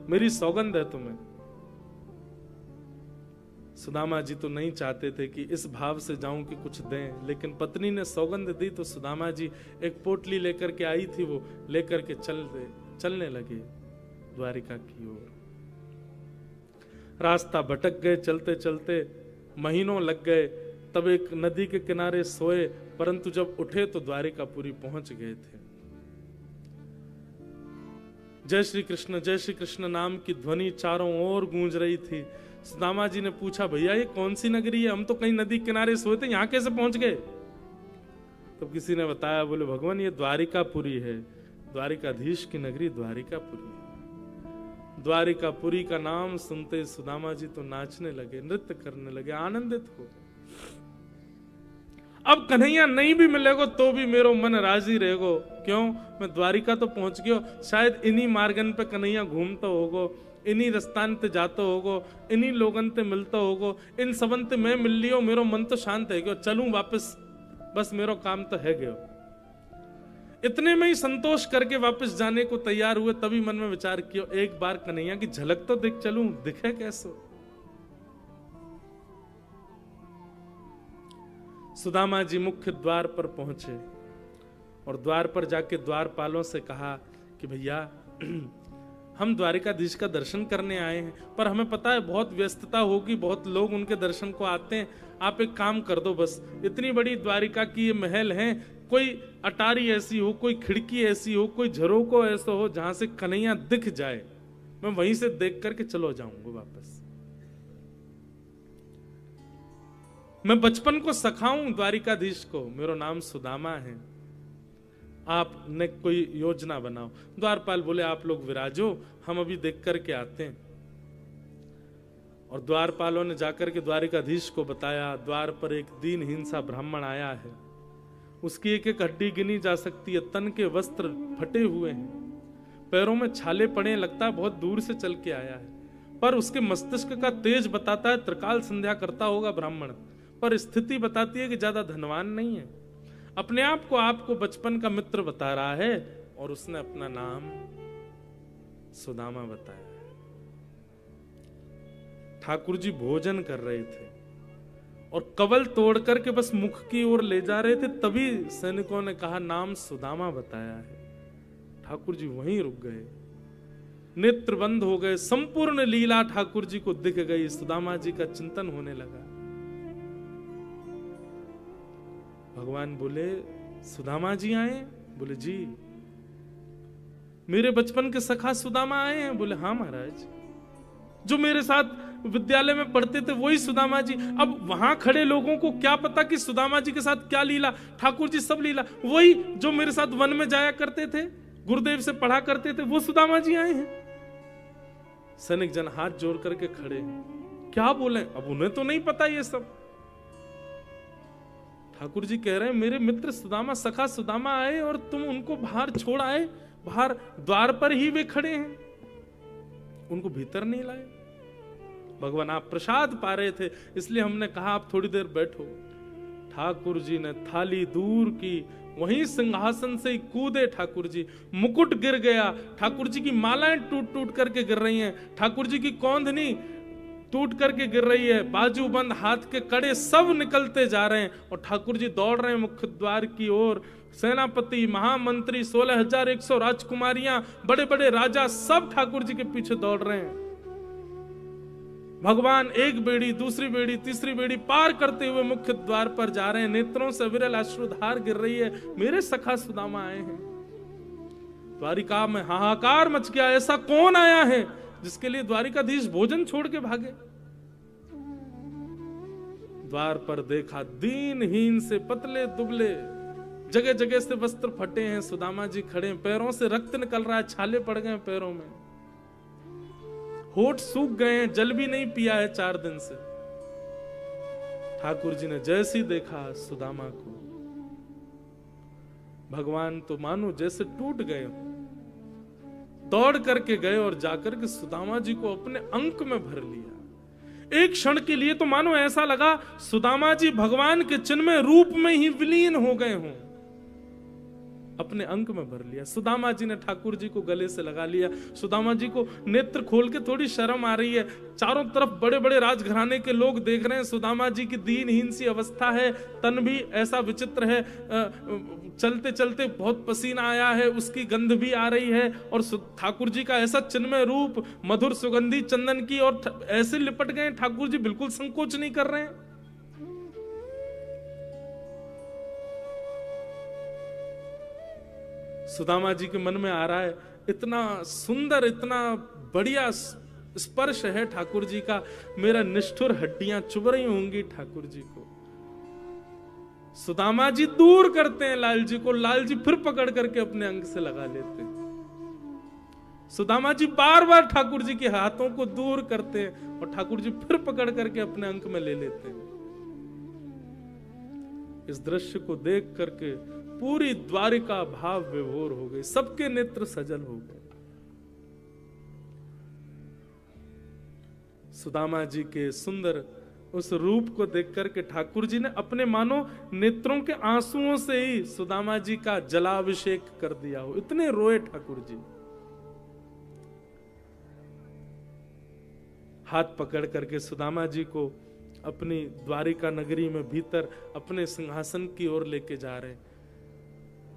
A: मेरी सौगंध है तुम्हें। सुदामा जी तो नहीं चाहते थे कि इस भाव से जाऊं कि कुछ दें, लेकिन पत्नी ने सौगंध दी तो सुदामा जी एक पोटली लेकर के आई थी, वो लेकर के चलने लगे द्वारिका की ओर। रास्ता भटक गए, चलते चलते महीनों लग गए। तब एक नदी के किनारे सोए, परंतु जब उठे तो द्वारिकापुरी पहुंच गए थे। जय श्री कृष्ण नाम की ध्वनि चारों ओर गूंज रही थी। सुदामा जी ने पूछा, भैया ये कौन सी नगरी है? हम तो कहीं नदी किनारे सोए थे, यहां कैसे पहुंच गए? तो किसी ने बताया, बोले भगवान ये द्वारिकापुरी है, द्वारिकाधीश की नगरी द्वारिकापुरी है। द्वारिकापुरी का नाम सुनते सुदामा जी तो नाचने लगे, नृत्य करने लगे, आनंदित हो। अब कन्हैया नहीं भी मिलेगो तो भी मेरो मन राजी रहेगो। क्यों? मैं द्वारिका तो पहुंच गयो, शायद इन्हीं मार्गन पे कन्हैया घूमता होगो, इन्हीं रस्तान ते जाता होगो, इन्हीं लोगन ते मिलता होगो, इन सबन ते मैं मिल लियो, मेरो मन तो शांत है गयो, चलूं वापस, बस मेरो काम तो है गयो। इतने में ही संतोष करके वापस जाने को तैयार हुए, तभी मन में विचार किया, एक बार कन्हैया की झलक तो देख चलूं, दिखे कैसो। सुदामा जी मुख्य द्वार पर पहुंचे और द्वार पर जाके द्वारपालों से कहा कि भैया हम द्वारिकाधीश का दर्शन करने आए हैं, पर हमें पता है बहुत व्यस्तता होगी, बहुत लोग उनके दर्शन को आते हैं, आप एक काम कर दो, बस इतनी बड़ी द्वारिका की ये महल है, कोई अटारी ऐसी हो, कोई खिड़की ऐसी हो, कोई झरोको ऐसा हो जहां से कन्हैया दिख जाए, मैं वहीं से देख करके चलो जाऊंगा वापस। मैं बचपन को सखाऊं द्वारिकाधीश को, मेरा नाम सुदामा है, आपने कोई योजना बनाओ। द्वारपाल बोले आप लोग विराजो, हम अभी देख करके आते हैं। और द्वारपालों ने जाकर के द्वारिकाधीश को बताया, द्वार पर एक दीनहीन सा ब्राह्मण आया है, उसकी एक एक हड्डी गिनी जा सकती है, तन के वस्त्र फटे हुए हैं, पैरों में छाले पड़े, लगता है बहुत दूर से चल के आया है, पर उसके मस्तिष्क का तेज बताता है त्रिकाल संध्या करता होगा ब्राह्मण, पर स्थिति बताती है कि ज्यादा धनवान नहीं है। अपने आप को आपको बचपन का मित्र बता रहा है और उसने अपना नाम सुदामा बताया है। ठाकुर जी भोजन कर रहे थे और कवल तोड़ करके बस मुख की ओर ले जा रहे थे, तभी सैनिकों ने कहा नाम सुदामा बताया है। ठाकुर जी वहीं रुक गए, नेत्र बंद हो गए, संपूर्ण लीला ठाकुर जी को दिख गई, सुदामा जी का चिंतन होने लगा। भगवान बोले सुदामा जी आए? बोले जी। मेरे बचपन के सखा सुदामा आए हैं? बोले हाँ महाराज। जो मेरे साथ विद्यालय में पढ़ते थे वही सुदामा जी। अब वहां खड़े लोगों को क्या पता कि सुदामा जी के साथ क्या लीला, ठाकुर जी सब लीला, वही जो मेरे साथ वन में जाया करते थे, गुरुदेव से पढ़ा करते थे, वो सुदामा जी आए हैं। सैनिक जन हाथ जोड़ करके खड़े हैं, क्या बोले, अब उन्हें तो नहीं पता ये सब। ठाकुर जी कह रहे हैं मेरे मित्र सुदामा, सखा सुदामा आए और तुम उनको बाहर छोड़ आए, बाहर द्वार पर ही वे खड़े हैं, उनको भीतर नहीं लाए। भगवान आप प्रसाद पा रहे थे इसलिए हमने कहा आप थोड़ी देर बैठो। ठाकुर जी ने थाली दूर की, वहीं सिंहासन से कूदे ठाकुर जी, मुकुट गिर गया, ठाकुर जी की मालाएं टूट टूट करके गिर रही हैं, ठाकुर जी की कौंधनी टूट करके गिर रही है, बाजूबंद हाथ के कड़े सब निकलते जा रहे हैं और ठाकुर जी दौड़ रहे हैं मुख्य द्वार की ओर। सेनापति, महामंत्री, 16,100 राजकुमारियां, बड़े बड़े राजा सब ठाकुर जी के पीछे दौड़ रहे हैं। भगवान एक बेड़ी, दूसरी बेड़ी, तीसरी बेड़ी पार करते हुए मुख्य द्वार पर जा रहे हैं, नेत्रों से विरल अश्रुधार गिर रही है, मेरे सखा सुदामा आए हैं। द्वारिका में हाहाकार मच गया, ऐसा कौन आया है जिसके लिए द्वारिकाधीश भोजन छोड़ के भागे। द्वार पर देखा दीनहीन से पतले दुबले, जगह जगह से वस्त्र फटे हैं, सुदामा जी खड़े हैं, पैरों से रक्त निकल रहा है, छाले पड़ गए हैं पैरों में, होठ सूख गए हैं, जल भी नहीं पिया है 4 दिन से। ठाकुर जी ने जैसे ही देखा सुदामा को, भगवान तो मानो जैसे टूट गए, दौड़ करके गए और जाकर के सुदामा जी को अपने अंक में भर लिया। एक क्षण के लिए तो मानो ऐसा लगा सुदामा जी भगवान के चिन्मय रूप में ही विलीन हो गए हों, अपने अंक में भर लिया। सुदामा जी ने ठाकुर जी को गले से लगा लिया। सुदामा जी को नेत्र खोल के थोड़ी शर्म आ रही है, चारों तरफ बड़े बड़े राजघराने के लोग देख रहे हैं, सुदामा जी की दीनहीन सी अवस्था है, तन भी ऐसा विचित्र है, चलते चलते बहुत पसीना आया है, उसकी गंध भी आ रही है, और ठाकुर जी का ऐसा चिन्मय रूप, मधुर सुगंधी चंदन की, और ऐसे लिपट गए ठाकुर जी, बिल्कुल संकोच नहीं कर रहे हैं। सुदामा जी के मन में आ रहा है, इतना सुंदर, इतना बढ़िया स्पर्श है ठाकुर जी का, मेरा निष्ठुर हड्डियां चुभ रही होंगी ठाकुर जी को। सुदामा जी दूर करते हैं लाल जी को, लाल जी फिर पकड़ करके अपने अंग से लगा लेते हैं। सुदामा जी बार बार ठाकुर जी के हाथों को दूर करते हैं और ठाकुर जी फिर पकड़ करके अपने अंक में ले लेते हैं। इस दृश्य को देख करके पूरी द्वारिका भाव विभोर हो गई, सबके नेत्र सजल हो गए। सुदामा जी के सुंदर उस रूप को देख करके ठाकुर जी ने अपने मानो नेत्रों के आंसुओं से ही सुदामा जी का जलाभिषेक कर दिया हो, इतने रोए ठाकुर जी। हाथ पकड़ करके सुदामा जी को अपनी द्वारिका नगरी में भीतर अपने सिंहासन की ओर लेके जा रहे हैं।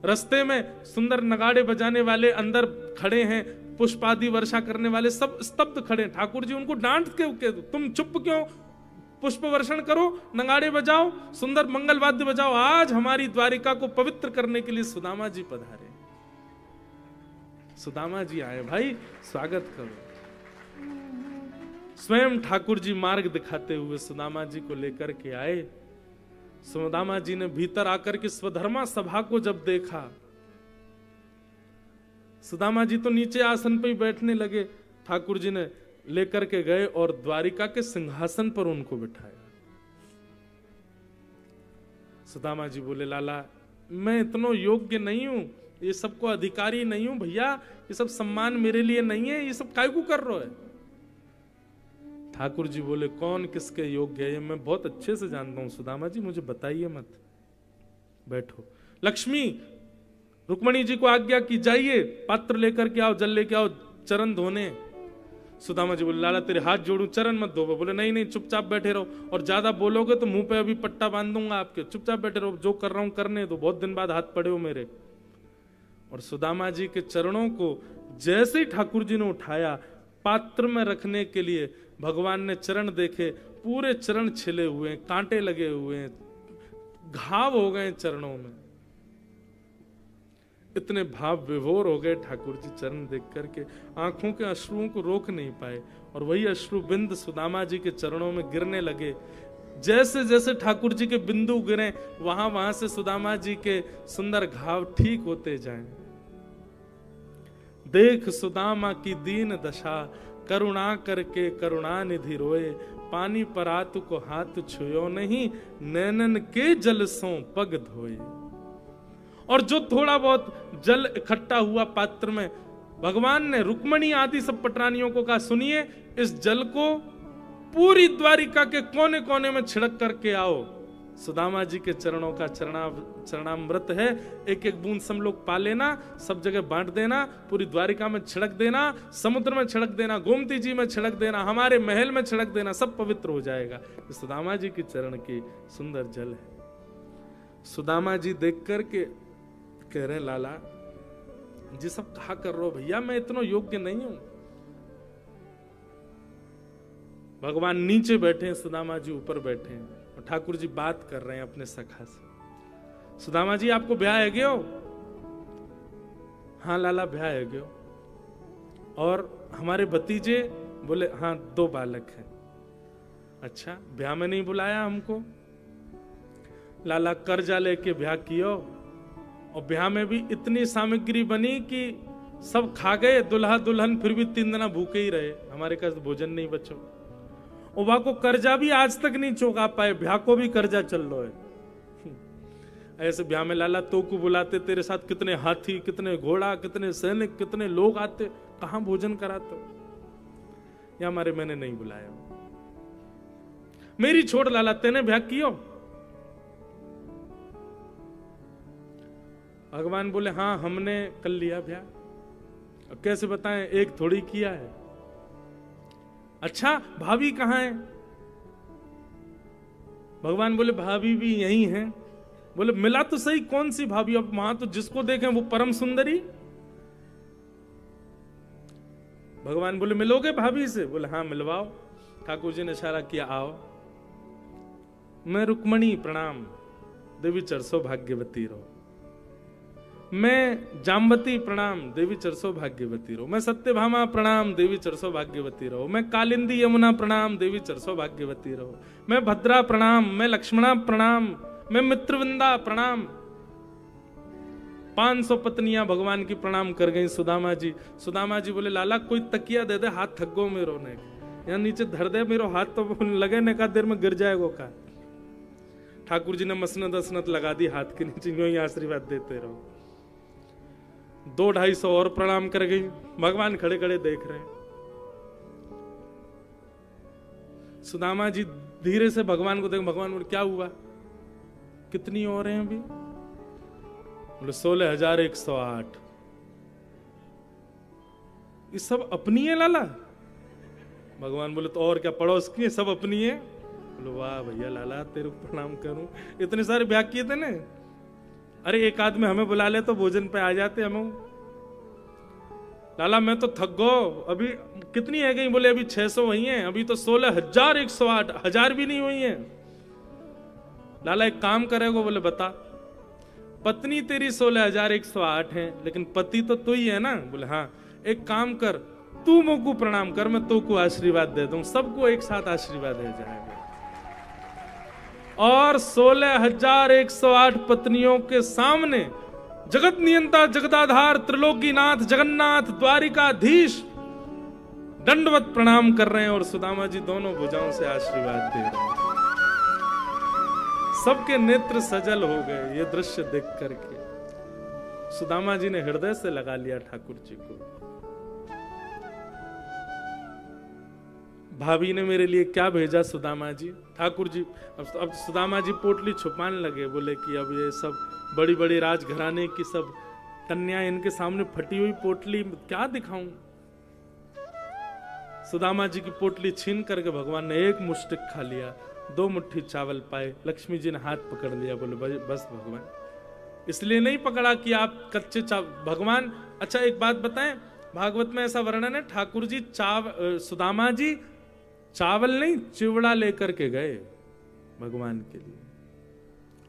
A: रास्ते में सुंदर नगाड़े बजाने वाले अंदर खड़े हैं, पुष्पादि वर्षा करने वाले सब स्तब्ध खड़े हैं। ठाकुर जी उनको डांट के तुम चुप क्यों, पुष्प वर्षण करो, नगाड़े बजाओ, सुंदर मंगल वाद्य बजाओ, आज हमारी द्वारिका को पवित्र करने के लिए सुदामा जी पधारे। सुदामा जी आए, भाई स्वागत करो। स्वयं ठाकुर जी मार्ग दिखाते हुए सुदामा जी को लेकर के आए। सुदामा जी ने भीतर आकर के स्वधर्मा सभा को जब देखा, सुदामा जी तो नीचे आसन पर ही बैठने लगे, ठाकुर जी ने लेकर के गए और द्वारिका के सिंहासन पर उनको बिठाया। सुदामा जी बोले, लाला मैं इतना योग्य नहीं हूं, ये सबको अधिकारी नहीं हूं भैया, ये सब सम्मान मेरे लिए नहीं है, ये सब काय को कर रहे है। ठाकुर जी बोले, कौन किसके योग्य है ये मैं बहुत अच्छे से जानता हूं सुदामा जी, मुझे बताइए मत, बैठो। लक्ष्मी, रुक्मणी जी को आज्ञा की जाइए, पात्र लेकर के आओ, जल लेके आओ, चरण धोने। सुदामा जी बोले, लाला तेरे हाथ जोड़ूं, चरण मत धो। बोले, नहीं नहीं चुपचाप बैठे रहो, और ज्यादा बोलोगे तो मुंह पे अभी पट्टा बांध दूंगा आपके, चुपचाप बैठे रहो, जो कर रहा हूं करने दो, बहुत दिन बाद हाथ पड़े हो मेरे। और सुदामा जी के चरणों को जैसे ही ठाकुर जी ने उठाया पात्र में रखने के लिए, भगवान ने चरण देखे, पूरे चरण छिले हुए हैं, कांटे लगे हुए हैं, घाव हो गए चरणों में। इतने भाव विभोर हो गए ठाकुर जी चरण देख करके, आंखों के अश्रुओं को रोक नहीं पाए, और वही अश्रु बिंद सुदामा जी के चरणों में गिरने लगे। जैसे जैसे ठाकुर जी के बिंदु गिरे, वहां वहां से सुदामा जी के सुंदर घाव ठीक होते जाएं। देख सुदामा की दीन दशा, करुणा करके करुणा निधि रोए, पानी परातु को हाथ छुयो नहीं, नैनन के जल सो पग धोए। और जो थोड़ा बहुत जल इकट्ठा हुआ पात्र में, भगवान ने रुक्मणी आदि सब पटरानियों को कहा, सुनिए इस जल को पूरी द्वारिका के कोने कोने में छिड़क करके आओ। सुदामा जी के चरणों का चरणामृत है, एक एक बूंद सब लोग पा लेना, सब जगह बांट देना, पूरी द्वारिका में छिड़क देना, समुद्र में छिड़क देना, गोमती जी में छिड़क देना, हमारे महल में छिड़क देना, सब पवित्र हो जाएगा। सुदामा जी के चरण की सुंदर जल है। सुदामा जी देख करके कह रहे, लाला जी सब कहा कर रहे हो भैया, मैं इतना योग्य नहीं हूं। भगवान नीचे बैठे हैं, सुदामा जी ऊपर बैठे हैं, और ठाकुर जी बात कर रहे हैं अपने सखा से। सुदामा जी आपको ब्याह है गयो? हाँ लाला ब्याह है गयो। और हमारे भतीजे? बोले हाँ 2 बालक हैं। अच्छा, ब्याह में नहीं बुलाया हमको? लाला कर्जा लेके ब्याह कियो, और ब्याह में भी इतनी सामग्री बनी कि सब खा गए दुल्हा दुल्हन, फिर भी 3 दिन भूखे ही रहे, हमारे पास भोजन नहीं बचो। और को कर्जा भी आज तक नहीं चुका पाए, ब्याह को भी कर्जा चल रहा है। ऐसे ब्याह में लाला तो को बुलाते, तेरे साथ कितने हाथी, कितने घोड़ा, कितने सैनिक, कितने लोग आते, कहां भोजन कराते? या हमारे मैंने नहीं बुलाया। मेरी छोड़ लाला, तेने ब्याह कियो? भगवान बोले हाँ हमने कर लिया ब्याह। अब कैसे बताएं, एक थोड़ी किया है। अच्छा भाभी कहां है? भगवान बोले भाभी भी यही है। बोले मिला तो सही, कौन सी भाभी? अब वहां तो जिसको देखें वो परम सुंदरी। भगवान बोले मिलोगे भाभी से? बोले हाँ मिलवाओ। ठाकुर जी ने इशारा किया आओ। मैं रुक्मणी प्रणाम, देवी चरसो भाग्यवती रहो। मैं जाम्बती प्रणाम, देवी चरसो भाग्यवती रहो। मैं सत्यभामा प्रणाम, देवी चरसो भाग्यवती रहो। मैं कालिंदी यमुना प्रणाम, देवी चरसो भाग्यवती रहो। मैं भद्रा प्रणाम, मैं लक्ष्मणा प्रणाम, मैं मित्रविंदा प्रणाम। 500 पत्नियां भगवान की प्रणाम कर गई। सुदामा जी बोले लाला कोई तकिया दे दे, हाथ थक गो मेरो ने, यहाँ नीचे धर दे मेरो हाथ, तो लगे ने का देर में गिर जाएगो का। ठाकुर जी ने मसनत असनत लगा दी हाथ के नीचे, यूं ही आशीर्वाद देते रहो। 200-250 और प्रणाम कर गई। भगवान खड़े खड़े देख रहे हैं। सुदामा जी धीरे से भगवान को देख, भगवान बोले क्या हुआ, कितनी और हैं अभी? बोले 16,108। ये सब अपनी है लाला? भगवान बोले तो और क्या, पड़ोस की है, सब अपनी है। बोले वाह भैया लाला तेरे को प्रणाम करूं, इतने सारे ब्याह किए थे ना। अरे एक आदमी हमें बुला ले तो भोजन पे आ जाते हम। लाला मैं तो थक गो, अभी कितनी है गई? बोले अभी 600 हुई हैं, अभी तो 16,108, 1000 भी नहीं हुई हैं। लाला एक काम करेगो? बोले बता। पत्नी तेरी 16,108 है, लेकिन पति तो तू ही है ना? बोले हाँ। एक काम कर, तू मुझको प्रणाम कर, मैं तो को आशीर्वाद दे दूं, सबको एक साथ आशीर्वाद दे जाएगा। और 16,108 पत्नियों के सामने जगत नियंता, जगदाधार, त्रिलोकीनाथ, जगन्नाथ, द्वारिकाधीश दंडवत प्रणाम कर रहे हैं, और सुदामा जी दोनों भुजाओं से आशीर्वाद दे रहे हैं। सबके नेत्र सजल हो गए ये दृश्य देख करके। सुदामा जी ने हृदय से लगा लिया ठाकुर जी को। भाभी ने मेरे लिए क्या भेजा सुदामा जी? ठाकुर जी अब सुदामा जी पोटली छुपाने लगे। बोले कि अब ये सब बड़ी बड़ी राजघराने की सब कन्या, इनके सामने फटी हुई पोटली क्या दिखाऊं? सुदामा जी की पोटली छीन करके भगवान ने एक मुष्टिक खा लिया, 2 मुट्ठी चावल पाए। लक्ष्मी जी ने हाथ पकड़ लिया। बोले बस भगवान, इसलिए नहीं पकड़ा कि आप कच्चे भगवान। अच्छा एक बात बताएं, भागवत में ऐसा वर्णन है, ठाकुर जी सुदामा जी चावल नहीं चिवड़ा लेकर के गए भगवान के लिए।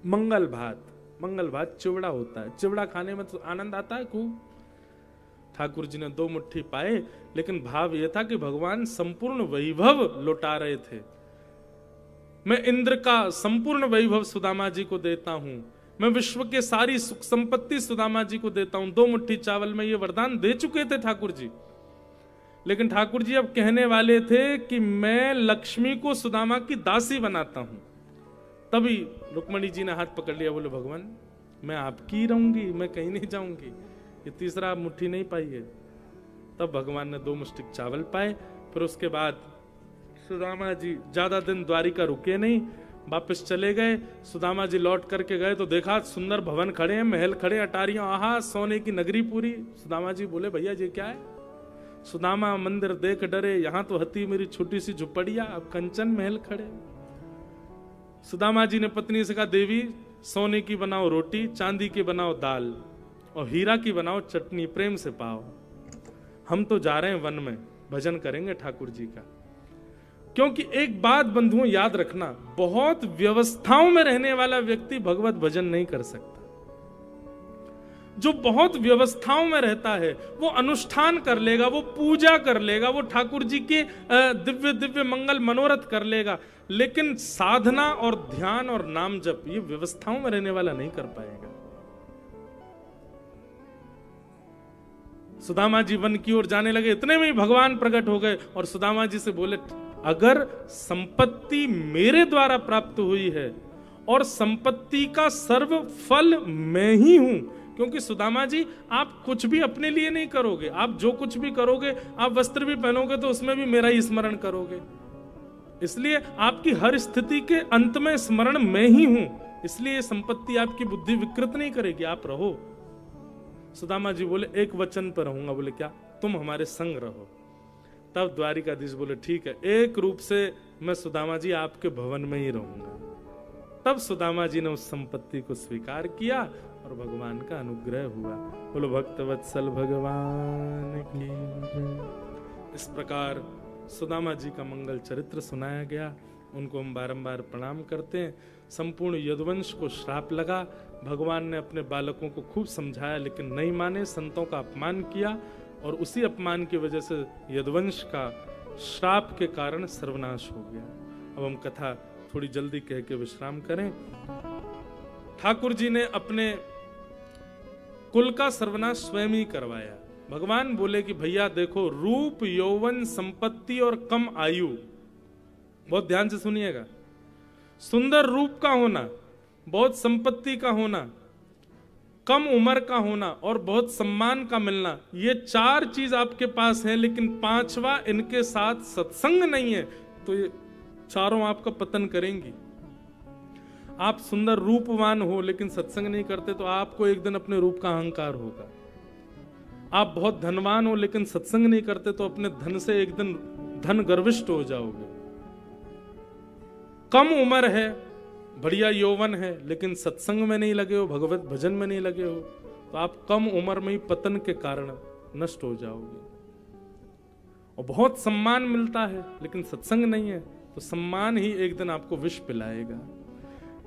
A: मंगल भात चिवड़ा होता है, चिवड़ा खाने में तो आनंद आता है खूब। ठाकुर जी ने 2 मुट्ठी पाए, लेकिन भाव यह था कि भगवान संपूर्ण वैभव लौटा रहे थे। मैं इंद्र का संपूर्ण वैभव सुदामा जी को देता हूं, मैं विश्व के सारी सुख संपत्ति सुदामा जी को देता हूं। 2 मुट्ठी चावल में ये वरदान दे चुके थे ठाकुर जी। लेकिन ठाकुर जी अब कहने वाले थे कि मैं लक्ष्मी को सुदामा की दासी बनाता हूं। तभी रुक्मणी जी ने हाथ पकड़ लिया। बोले भगवान मैं आपकी ही रहूंगी, मैं कहीं नहीं जाऊंगी, ये तीसरा मुट्ठी नहीं पाई है। तब भगवान ने 2 मुष्टिक चावल पाए। फिर उसके बाद सुदामा जी ज्यादा दिन द्वारिका रुके नहीं, वापस चले गए। सुदामा जी लौट करके गए तो देखा सुंदर भवन खड़े हैं, महल खड़े, अटारियां, आहा सोने की नगरी पूरी। सुदामा जी बोले भैया ये क्या है? सुदामा मंदिर देख डरे, यहां तो हती मेरी छोटी सी झुपड़िया, अब कंचन महल खड़े। सुदामा जी ने पत्नी से कहा देवी सोने की बनाओ रोटी, चांदी की बनाओ दाल, और हीरा की बनाओ चटनी, प्रेम से पाओ। हम तो जा रहे हैं वन में, भजन करेंगे ठाकुर जी का। क्योंकि एक बात बंधुओं याद रखना, बहुत व्यवस्थाओं में रहने वाला व्यक्ति भगवत भजन नहीं कर सकता। जो बहुत व्यवस्थाओं में रहता है वो अनुष्ठान कर लेगा, वो पूजा कर लेगा, वो ठाकुर जी के दिव्य दिव्य मंगल मनोरथ कर लेगा, लेकिन साधना और ध्यान और नाम जप ये व्यवस्थाओं में रहने वाला नहीं कर पाएगा। सुदामा जी वन की ओर जाने लगे, इतने में ही भगवान प्रकट हो गए और सुदामा जी से बोले, अगर संपत्ति मेरे द्वारा प्राप्त हुई है और संपत्ति का सर्व फल मैं ही हूं, क्योंकि सुदामा जी आप कुछ भी अपने लिए नहीं करोगे, आप जो कुछ भी करोगे, आप वस्त्र भी पहनोगे तो उसमें भी मेरा ही स्मरण करोगे, इसलिए आपकी हर स्थिति के अंत में स्मरण मैं ही हूं, इसलिए संपत्ति आपकी बुद्धि विकृत नहीं करेगी, आप रहो। सुदामा जी बोले, एक वचन पर रहूंगा। बोले क्या? तुम हमारे संग रहो। तब द्वारिकाधीश बोले, ठीक है, एक रूप से मैं सुदामा जी आपके भवन में ही रहूंगा। तब सुदामा जी ने उस संपत्ति को स्वीकार किया और भगवान का अनुग्रह हुआ। बोलो भक्तवत्सल भगवान की। इस प्रकार सुदामा जी का मंगल चरित्र सुनाया गया, उनको हम बारंबार प्रणाम करते हैं। संपूर्ण यदुवंश को श्राप लगा, भगवान ने अपने बालकों को खूब समझाया लेकिन नहीं माने, संतों का अपमान किया और उसी अपमान की वजह से यदुवंश का श्राप के कारण सर्वनाश हो गया। अब हम कथा थोड़ी जल्दी कह के विश्राम करें। ठाकुर जी ने अपने कुल का सर्वनाश स्वयं ही करवाया। भगवान बोले कि भैया देखो, रूप, यौवन, संपत्ति और कम आयु, बहुत ध्यान से सुनिएगा, सुंदर रूप का होना, बहुत संपत्ति का होना, कम उम्र का होना और बहुत सम्मान का मिलना, ये चार चीज आपके पास है, लेकिन पांचवा इनके साथ सत्संग नहीं है, तो ये चारों आपका पतन करेंगी। आप सुंदर रूपवान हो लेकिन सत्संग नहीं करते तो आपको एक दिन अपने रूप का अहंकार होगा। आप बहुत धनवान हो लेकिन सत्संग नहीं करते तो अपने धन से एक दिन धन गर्विष्ठ हो जाओगे। कम उम्र है, बढ़िया यौवन है, लेकिन सत्संग में नहीं लगे हो, भगवत भजन में नहीं लगे हो, तो आप कम उम्र में ही पतन के कारण नष्ट हो जाओगे। और बहुत सम्मान मिलता है लेकिन सत्संग नहीं है तो सम्मान ही एक दिन आपको विष पिलाएगा।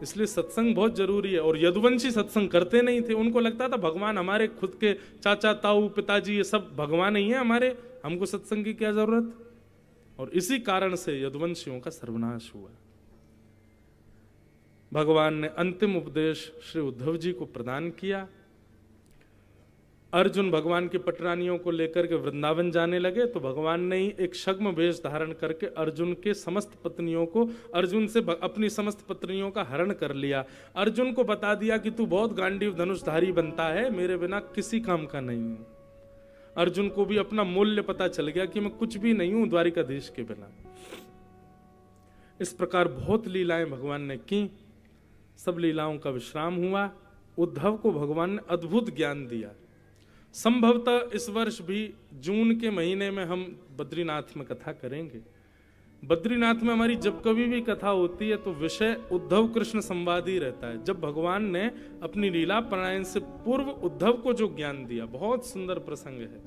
A: इसलिए सत्संग बहुत जरूरी है। और यदुवंशी सत्संग करते नहीं थे, उनको लगता था भगवान हमारे खुद के चाचा ताऊ पिताजी ये सब भगवान ही है हमारे, हमको सत्संग की क्या जरूरत। और इसी कारण से यदुवंशियों का सर्वनाश हुआ। भगवान ने अंतिम उपदेश श्री उद्धव जी को प्रदान किया। अर्जुन भगवान की पटरानियों को लेकर के वृंदावन जाने लगे तो भगवान ने ही एक छद्म वेश धारण करके अर्जुन के समस्त पत्नियों को, अर्जुन से अपनी समस्त पत्नियों का हरण कर लिया। अर्जुन को बता दिया कि तू बहुत गांडीव धनुषधारी बनता है, मेरे बिना किसी काम का नहीं हूं। अर्जुन को भी अपना मूल्य पता चल गया कि मैं कुछ भी नहीं हूं द्वारिकाधीश के बिना। इस प्रकार बहुत लीलाएं भगवान ने की। सब लीलाओं का विश्राम हुआ। उद्धव को भगवान ने अद्भुत ज्ञान दिया। संभवतः इस वर्ष भी जून के महीने में हम बद्रीनाथ में कथा करेंगे। बद्रीनाथ में हमारी जब कभी भी कथा होती है तो विषय उद्धव कृष्ण संवाद ही रहता है। जब भगवान ने अपनी लीला प्रणायन से पूर्व उद्धव को जो ज्ञान दिया, बहुत सुंदर प्रसंग है।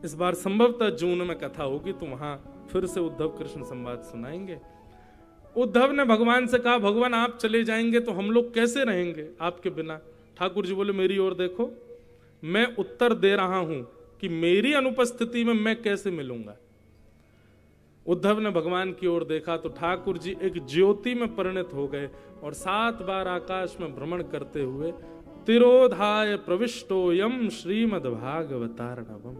A: इस बार संभवतः जून में कथा होगी तो वहां फिर से उद्धव कृष्ण संवाद सुनाएंगे। उद्धव ने भगवान से कहा, भगवान आप चले जाएंगे तो हम लोग कैसे रहेंगे आपके बिना। ठाकुर जी बोले, मेरी ओर देखो, मैं उत्तर दे रहा हूं कि मेरी अनुपस्थिति में मैं कैसे मिलूंगा। उद्धव ने भगवान की ओर देखा तो ठाकुर जी एक ज्योति में परिणत हो गए और 7 बार आकाश में भ्रमण करते हुए तिरोधाय प्रविष्टोयम श्रीमद्भागवतार्णवम,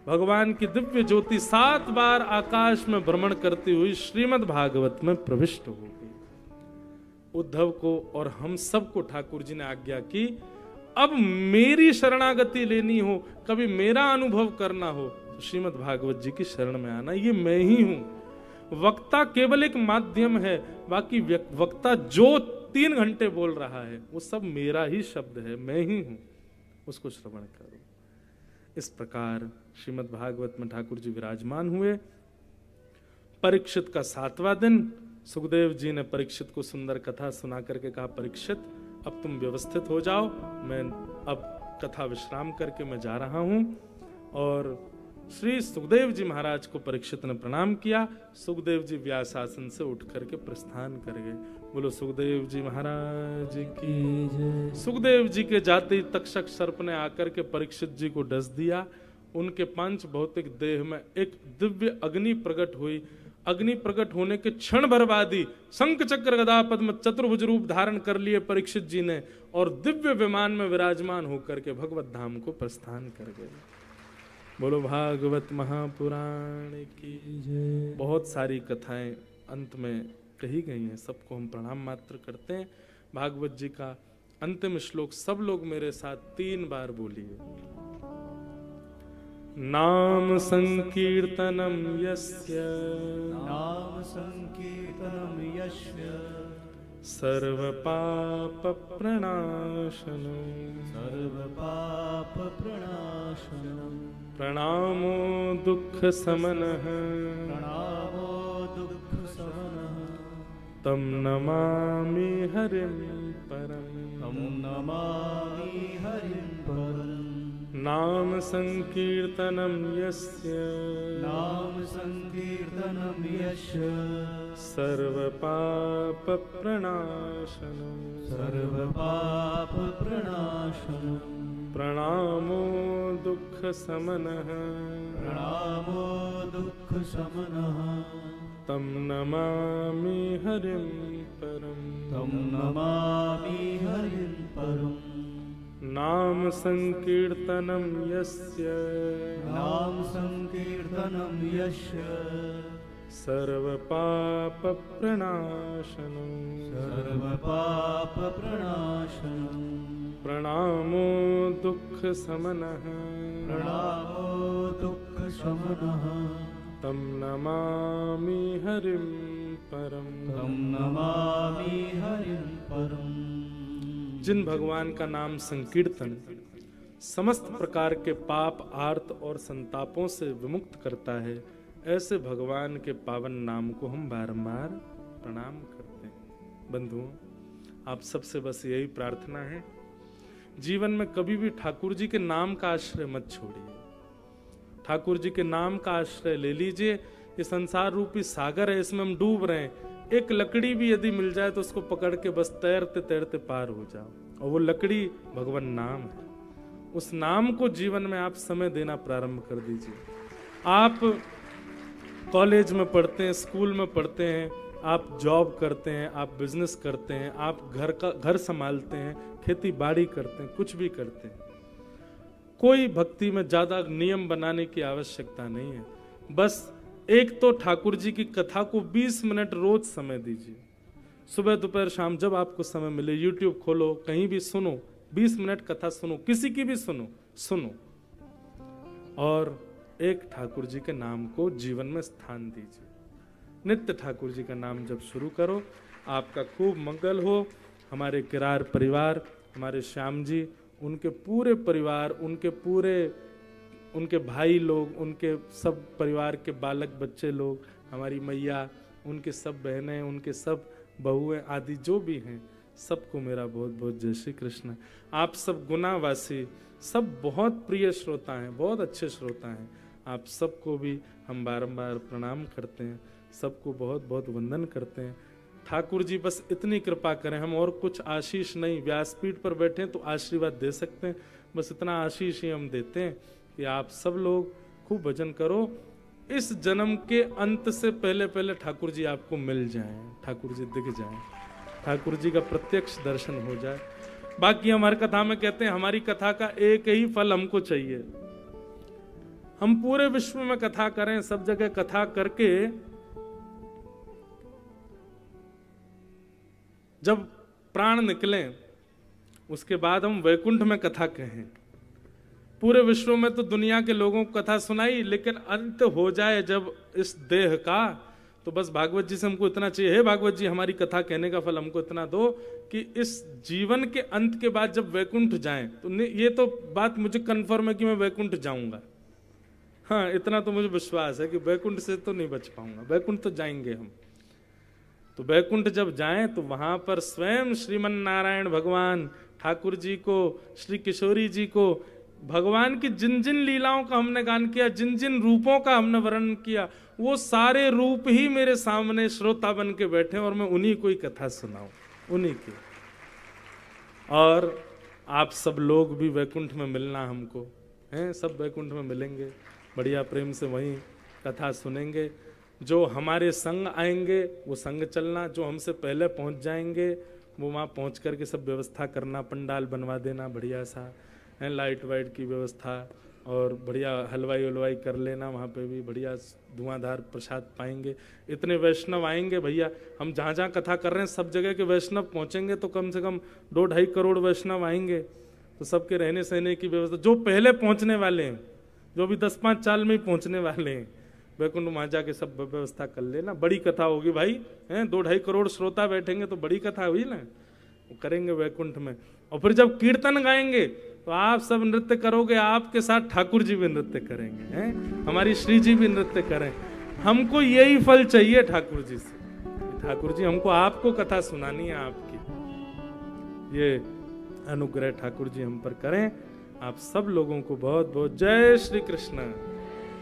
A: भगवान की दिव्य ज्योति 7 बार आकाश में भ्रमण करती हुई श्रीमद् भागवत में प्रविष्ट हो गई। उद्धव को और हम सबको ठाकुर जी ने आज्ञा की, अब मेरी शरणागति लेनी हो, कभी मेरा अनुभव करना हो तो श्रीमद् भागवत जी की शरण में आना। ये मैं ही हूं। वक्ता केवल एक माध्यम है, बाकी वक्ता जो 3 घंटे बोल रहा है वो सब मेरा ही शब्द है, मैं ही हूं, उसको श्रवण करो। इस प्रकार श्रीमद् भागवत में ठाकुर जी विराजमान हुए। परीक्षित का 7वां दिन, सुखदेव जी ने परीक्षित को सुंदर कथा सुना करके कहा, परीक्षित अब तुम व्यवस्थित हो जाओ, मैं अब कथा विश्राम करके मैं जा रहा हूं। और श्री सुखदेव जी महाराज को परीक्षित ने प्रणाम किया। सुखदेव जी व्यासासन से उठ करके प्रस्थान कर गए। बोलो सुखदेव जी महाराज की जय। सुखदेव जी के जाते ही तक्षक सर्प ने आकर के परीक्षित जी को डस दिया। उनके पंच भौतिक देह में एक दिव्य अग्नि प्रकट हुई। अग्नि प्रकट होने के क्षण भर बाद ही शंख चक्र गदा पद्म चतुर्भुज रूप धारण कर लिए परीक्षित जी ने और दिव्य विमान में विराजमान होकर के भगवत धाम को प्रस्थान कर गए। बोलो भागवत महापुराण की जय। बहुत सारी कथाएं अंत में कही गई हैं, सबको हम प्रणाम मात्र करते हैं। भागवत जी का अंतिम श्लोक सब लोग मेरे साथ 3 बार बोलिए। नाम संकीर्तनम यस्य,
B: नाम संकीर्तनम यस्य,
A: सर्व पाप प्रणाशनम,
B: सर्व पाप प्रणाशनम,
A: प्रणामो दुख समनः,
B: प्रणामो दुख समनः,
A: तम नमामि हरिं परम,
B: तम नमामि हरिं परम।
A: नाम संकीर्तनम यस्य,
B: नाम संकीर्तनम यस्य,
A: सर्व पाप प्रणाशनम,
B: सर्व पाप प्रणाशनम,
A: प्रणामो दुख समनः,
B: प्रणामो दुख समनः,
A: तम नमामि हरिं परम,
B: तम नमामि हरिं परम।
A: नाम संकीर्तनम यस्य,
B: नाम संकीर्तनम यस्य,
A: सर्व पाप प्रणाशनम,
B: सर्व पाप प्रणाशनम,
A: प्रणामो दुख समनः,
B: प्रणामो दुख शमनः,
A: तम नमामि हरिं परम।
B: तम नमामि हरिं परम।
A: जिन भगवान का नाम संकीर्तन समस्त प्रकार के पाप आर्त और संतापों से विमुक्त करता है, ऐसे भगवान के पावन नाम को हम बारंबार प्रणाम करते हैं। बंधुओं, आप सबसे बस यही प्रार्थना है, जीवन में कभी भी ठाकुर जी के नाम का आश्रय मत छोड़िए। ठाकुर जी के नाम का आश्रय ले लीजिए। ये संसार रूपी सागर है, इसमें हम डूब रहे हैं। एक लकड़ी भी यदि मिल जाए तो उसको पकड़ के बस तैरते तैरते पार हो जाओ, और वो लकड़ी भगवान नाम है। उस नाम को जीवन में आप समय देना प्रारंभ कर दीजिए। आप कॉलेज में पढ़ते हैं, स्कूल में पढ़ते हैं, आप जॉब करते हैं, आप बिजनेस करते हैं, आप घर संभालते हैं, खेती बाड़ी करते हैं, कुछ भी करते हैं, कोई भक्ति में ज्यादा नियम बनाने की आवश्यकता नहीं है। बस एक तो ठाकुर जी की कथा को 20 मिनट रोज समय दीजिए। सुबह दोपहर शाम जब आपको समय मिले YouTube खोलो, कहीं भी सुनो, 20 मिनट कथा सुनो, किसी की भी सुनो, और एक ठाकुर जी के नाम को जीवन में स्थान दीजिए। नित्य ठाकुर जी का नाम जब शुरू करो, आपका खूब मंगल हो। हमारे किरार परिवार, हमारे श्याम जी, उनके पूरे परिवार, उनके भाई लोग, उनके सब परिवार के बालक बच्चे लोग, हमारी मैया, उनके सब बहनें, उनके सब बहुएं आदि जो भी हैं, सबको मेरा बहुत बहुत जय श्री कृष्ण। आप सब गुनावासी, सब बहुत प्रिय श्रोता हैं, बहुत अच्छे श्रोता हैं। आप सबको भी हम बारंबार प्रणाम करते हैं, सबको बहुत बहुत वंदन करते हैं। ठाकुर जी बस इतनी कृपा करें, हम और कुछ आशीष नहीं, व्यासपीठ पर बैठे तो आशीर्वाद दे सकते हैं, बस इतना आशीष ही हम देते हैं कि आप सब लोग खूब भजन करो। इस जन्म के अंत से पहले पहले ठाकुर जी आपको मिल जाएं, ठाकुर जी दिख जाएं, ठाकुर जी का प्रत्यक्ष दर्शन हो जाए। बाकी हम हर कथा में कहते हैं, हमारी कथा का एक ही फल हमको चाहिए, हम पूरे विश्व में कथा करें, सब जगह कथा करके जब प्राण निकले उसके बाद हम वैकुंठ में कथा कहें। पूरे विश्व में तो दुनिया के लोगों को कथा सुनाई, लेकिन अंत हो जाए जब इस देह का, तो बस भागवत जी से हमको इतना चाहिए, हे भागवत जी हमारी कथा कहने का फल हमको इतना दो कि इस जीवन के अंत के बाद जब वैकुंठ जाएं, तो ये तो बात मुझे कंफर्म है कि मैं वैकुंठ जाऊंगा। हाँ, इतना तो मुझे विश्वास है कि वैकुंठ से तो नहीं बच पाऊंगा, वैकुंठ तो जाएंगे हम। तो वैकुंठ जब जाएं तो वहां पर स्वयं श्रीमन नारायण भगवान ठाकुर जी को, श्री किशोरी जी को भगवान की जिन जिन लीलाओं का हमने गान किया, जिन जिन रूपों का हमने वर्णन किया, वो सारे रूप ही मेरे सामने श्रोता बन के बैठे और मैं उन्हीं को ही कथा सुनाऊं, उन्हीं की। और आप सब लोग भी वैकुंठ में मिलना हमको हैं, सब वैकुंठ में मिलेंगे, बढ़िया प्रेम से वहीं कथा सुनेंगे। जो हमारे संग आएंगे वो संग चलना, जो हमसे पहले पहुंच जाएंगे वो वहाँ पहुंच करके सब व्यवस्था करना, पंडाल बनवा देना बढ़िया सा है, लाइट वाइट की व्यवस्था, और बढ़िया हलवाई वलवाई कर लेना, वहाँ पे भी बढ़िया धुआंधार प्रसाद पाएंगे। इतने वैष्णव आएंगे भैया, हम जहाँ जहाँ कथा कर रहे हैं सब जगह के वैष्णव पहुँचेंगे तो कम से कम 2-2.5 करोड़ वैष्णव आएंगे, तो सबके रहने सहने की व्यवस्था, जो पहले पहुँचने वाले हैं, जो भी 10-5 साल में ही पहुँचने वाले हैं, वैकुंठ वहाँ जाके सब व्यवस्था कर लेना। बड़ी कथा होगी भाई, हैं 2-2.5 करोड़ श्रोता बैठेंगे तो बड़ी कथा हुई ना, वो करेंगे वैकुंठ में। और फिर जब कीर्तन गाएंगे तो आप सब नृत्य करोगे, आपके साथ ठाकुर जी भी नृत्य करेंगे, हैं हमारी श्री जी भी नृत्य करें। हमको यही फल चाहिए ठाकुर जी से, ठाकुर जी हमको आपको कथा सुनानी है आपकी, ये अनुग्रह ठाकुर जी हम पर करें। आप सब लोगों को बहुत बहुत जय श्री कृष्ण,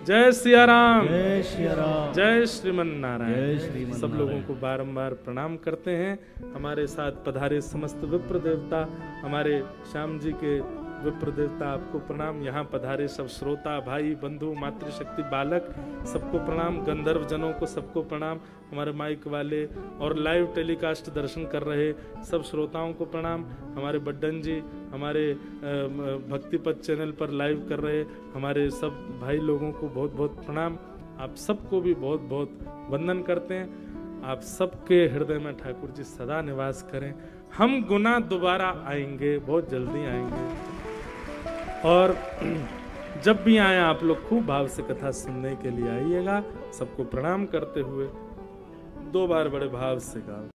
A: जय सिया राम,
B: जय सिया राम,
A: जय श्रीमन नारायण।
B: जय श्रीमन
A: सब लोगों को बारंबार प्रणाम करते हैं। हमारे साथ पधारे समस्त विप्र देवता, हमारे श्याम जी के विप्र देवता आपको प्रणाम। यहाँ पधारे सब श्रोता भाई बंधु मातृशक्ति बालक सबको प्रणाम, गंधर्व जनों को सबको प्रणाम, हमारे माइक वाले और लाइव टेलीकास्ट दर्शन कर रहे सब श्रोताओं को प्रणाम, हमारे बड्डन जी, हमारे भक्तिपथ चैनल पर लाइव कर रहे हमारे सब भाई लोगों को बहुत बहुत प्रणाम। आप सबको भी बहुत बहुत वंदन करते हैं। आप सबके हृदय में ठाकुर जी सदा निवास करें। हम गुना दोबारा आएंगे, बहुत जल्दी आएंगे, और जब भी आए आप लोग खूब भाव से कथा सुनने के लिए आइएगा। सबको प्रणाम करते हुए 2 बार बड़े भाव से गाओ।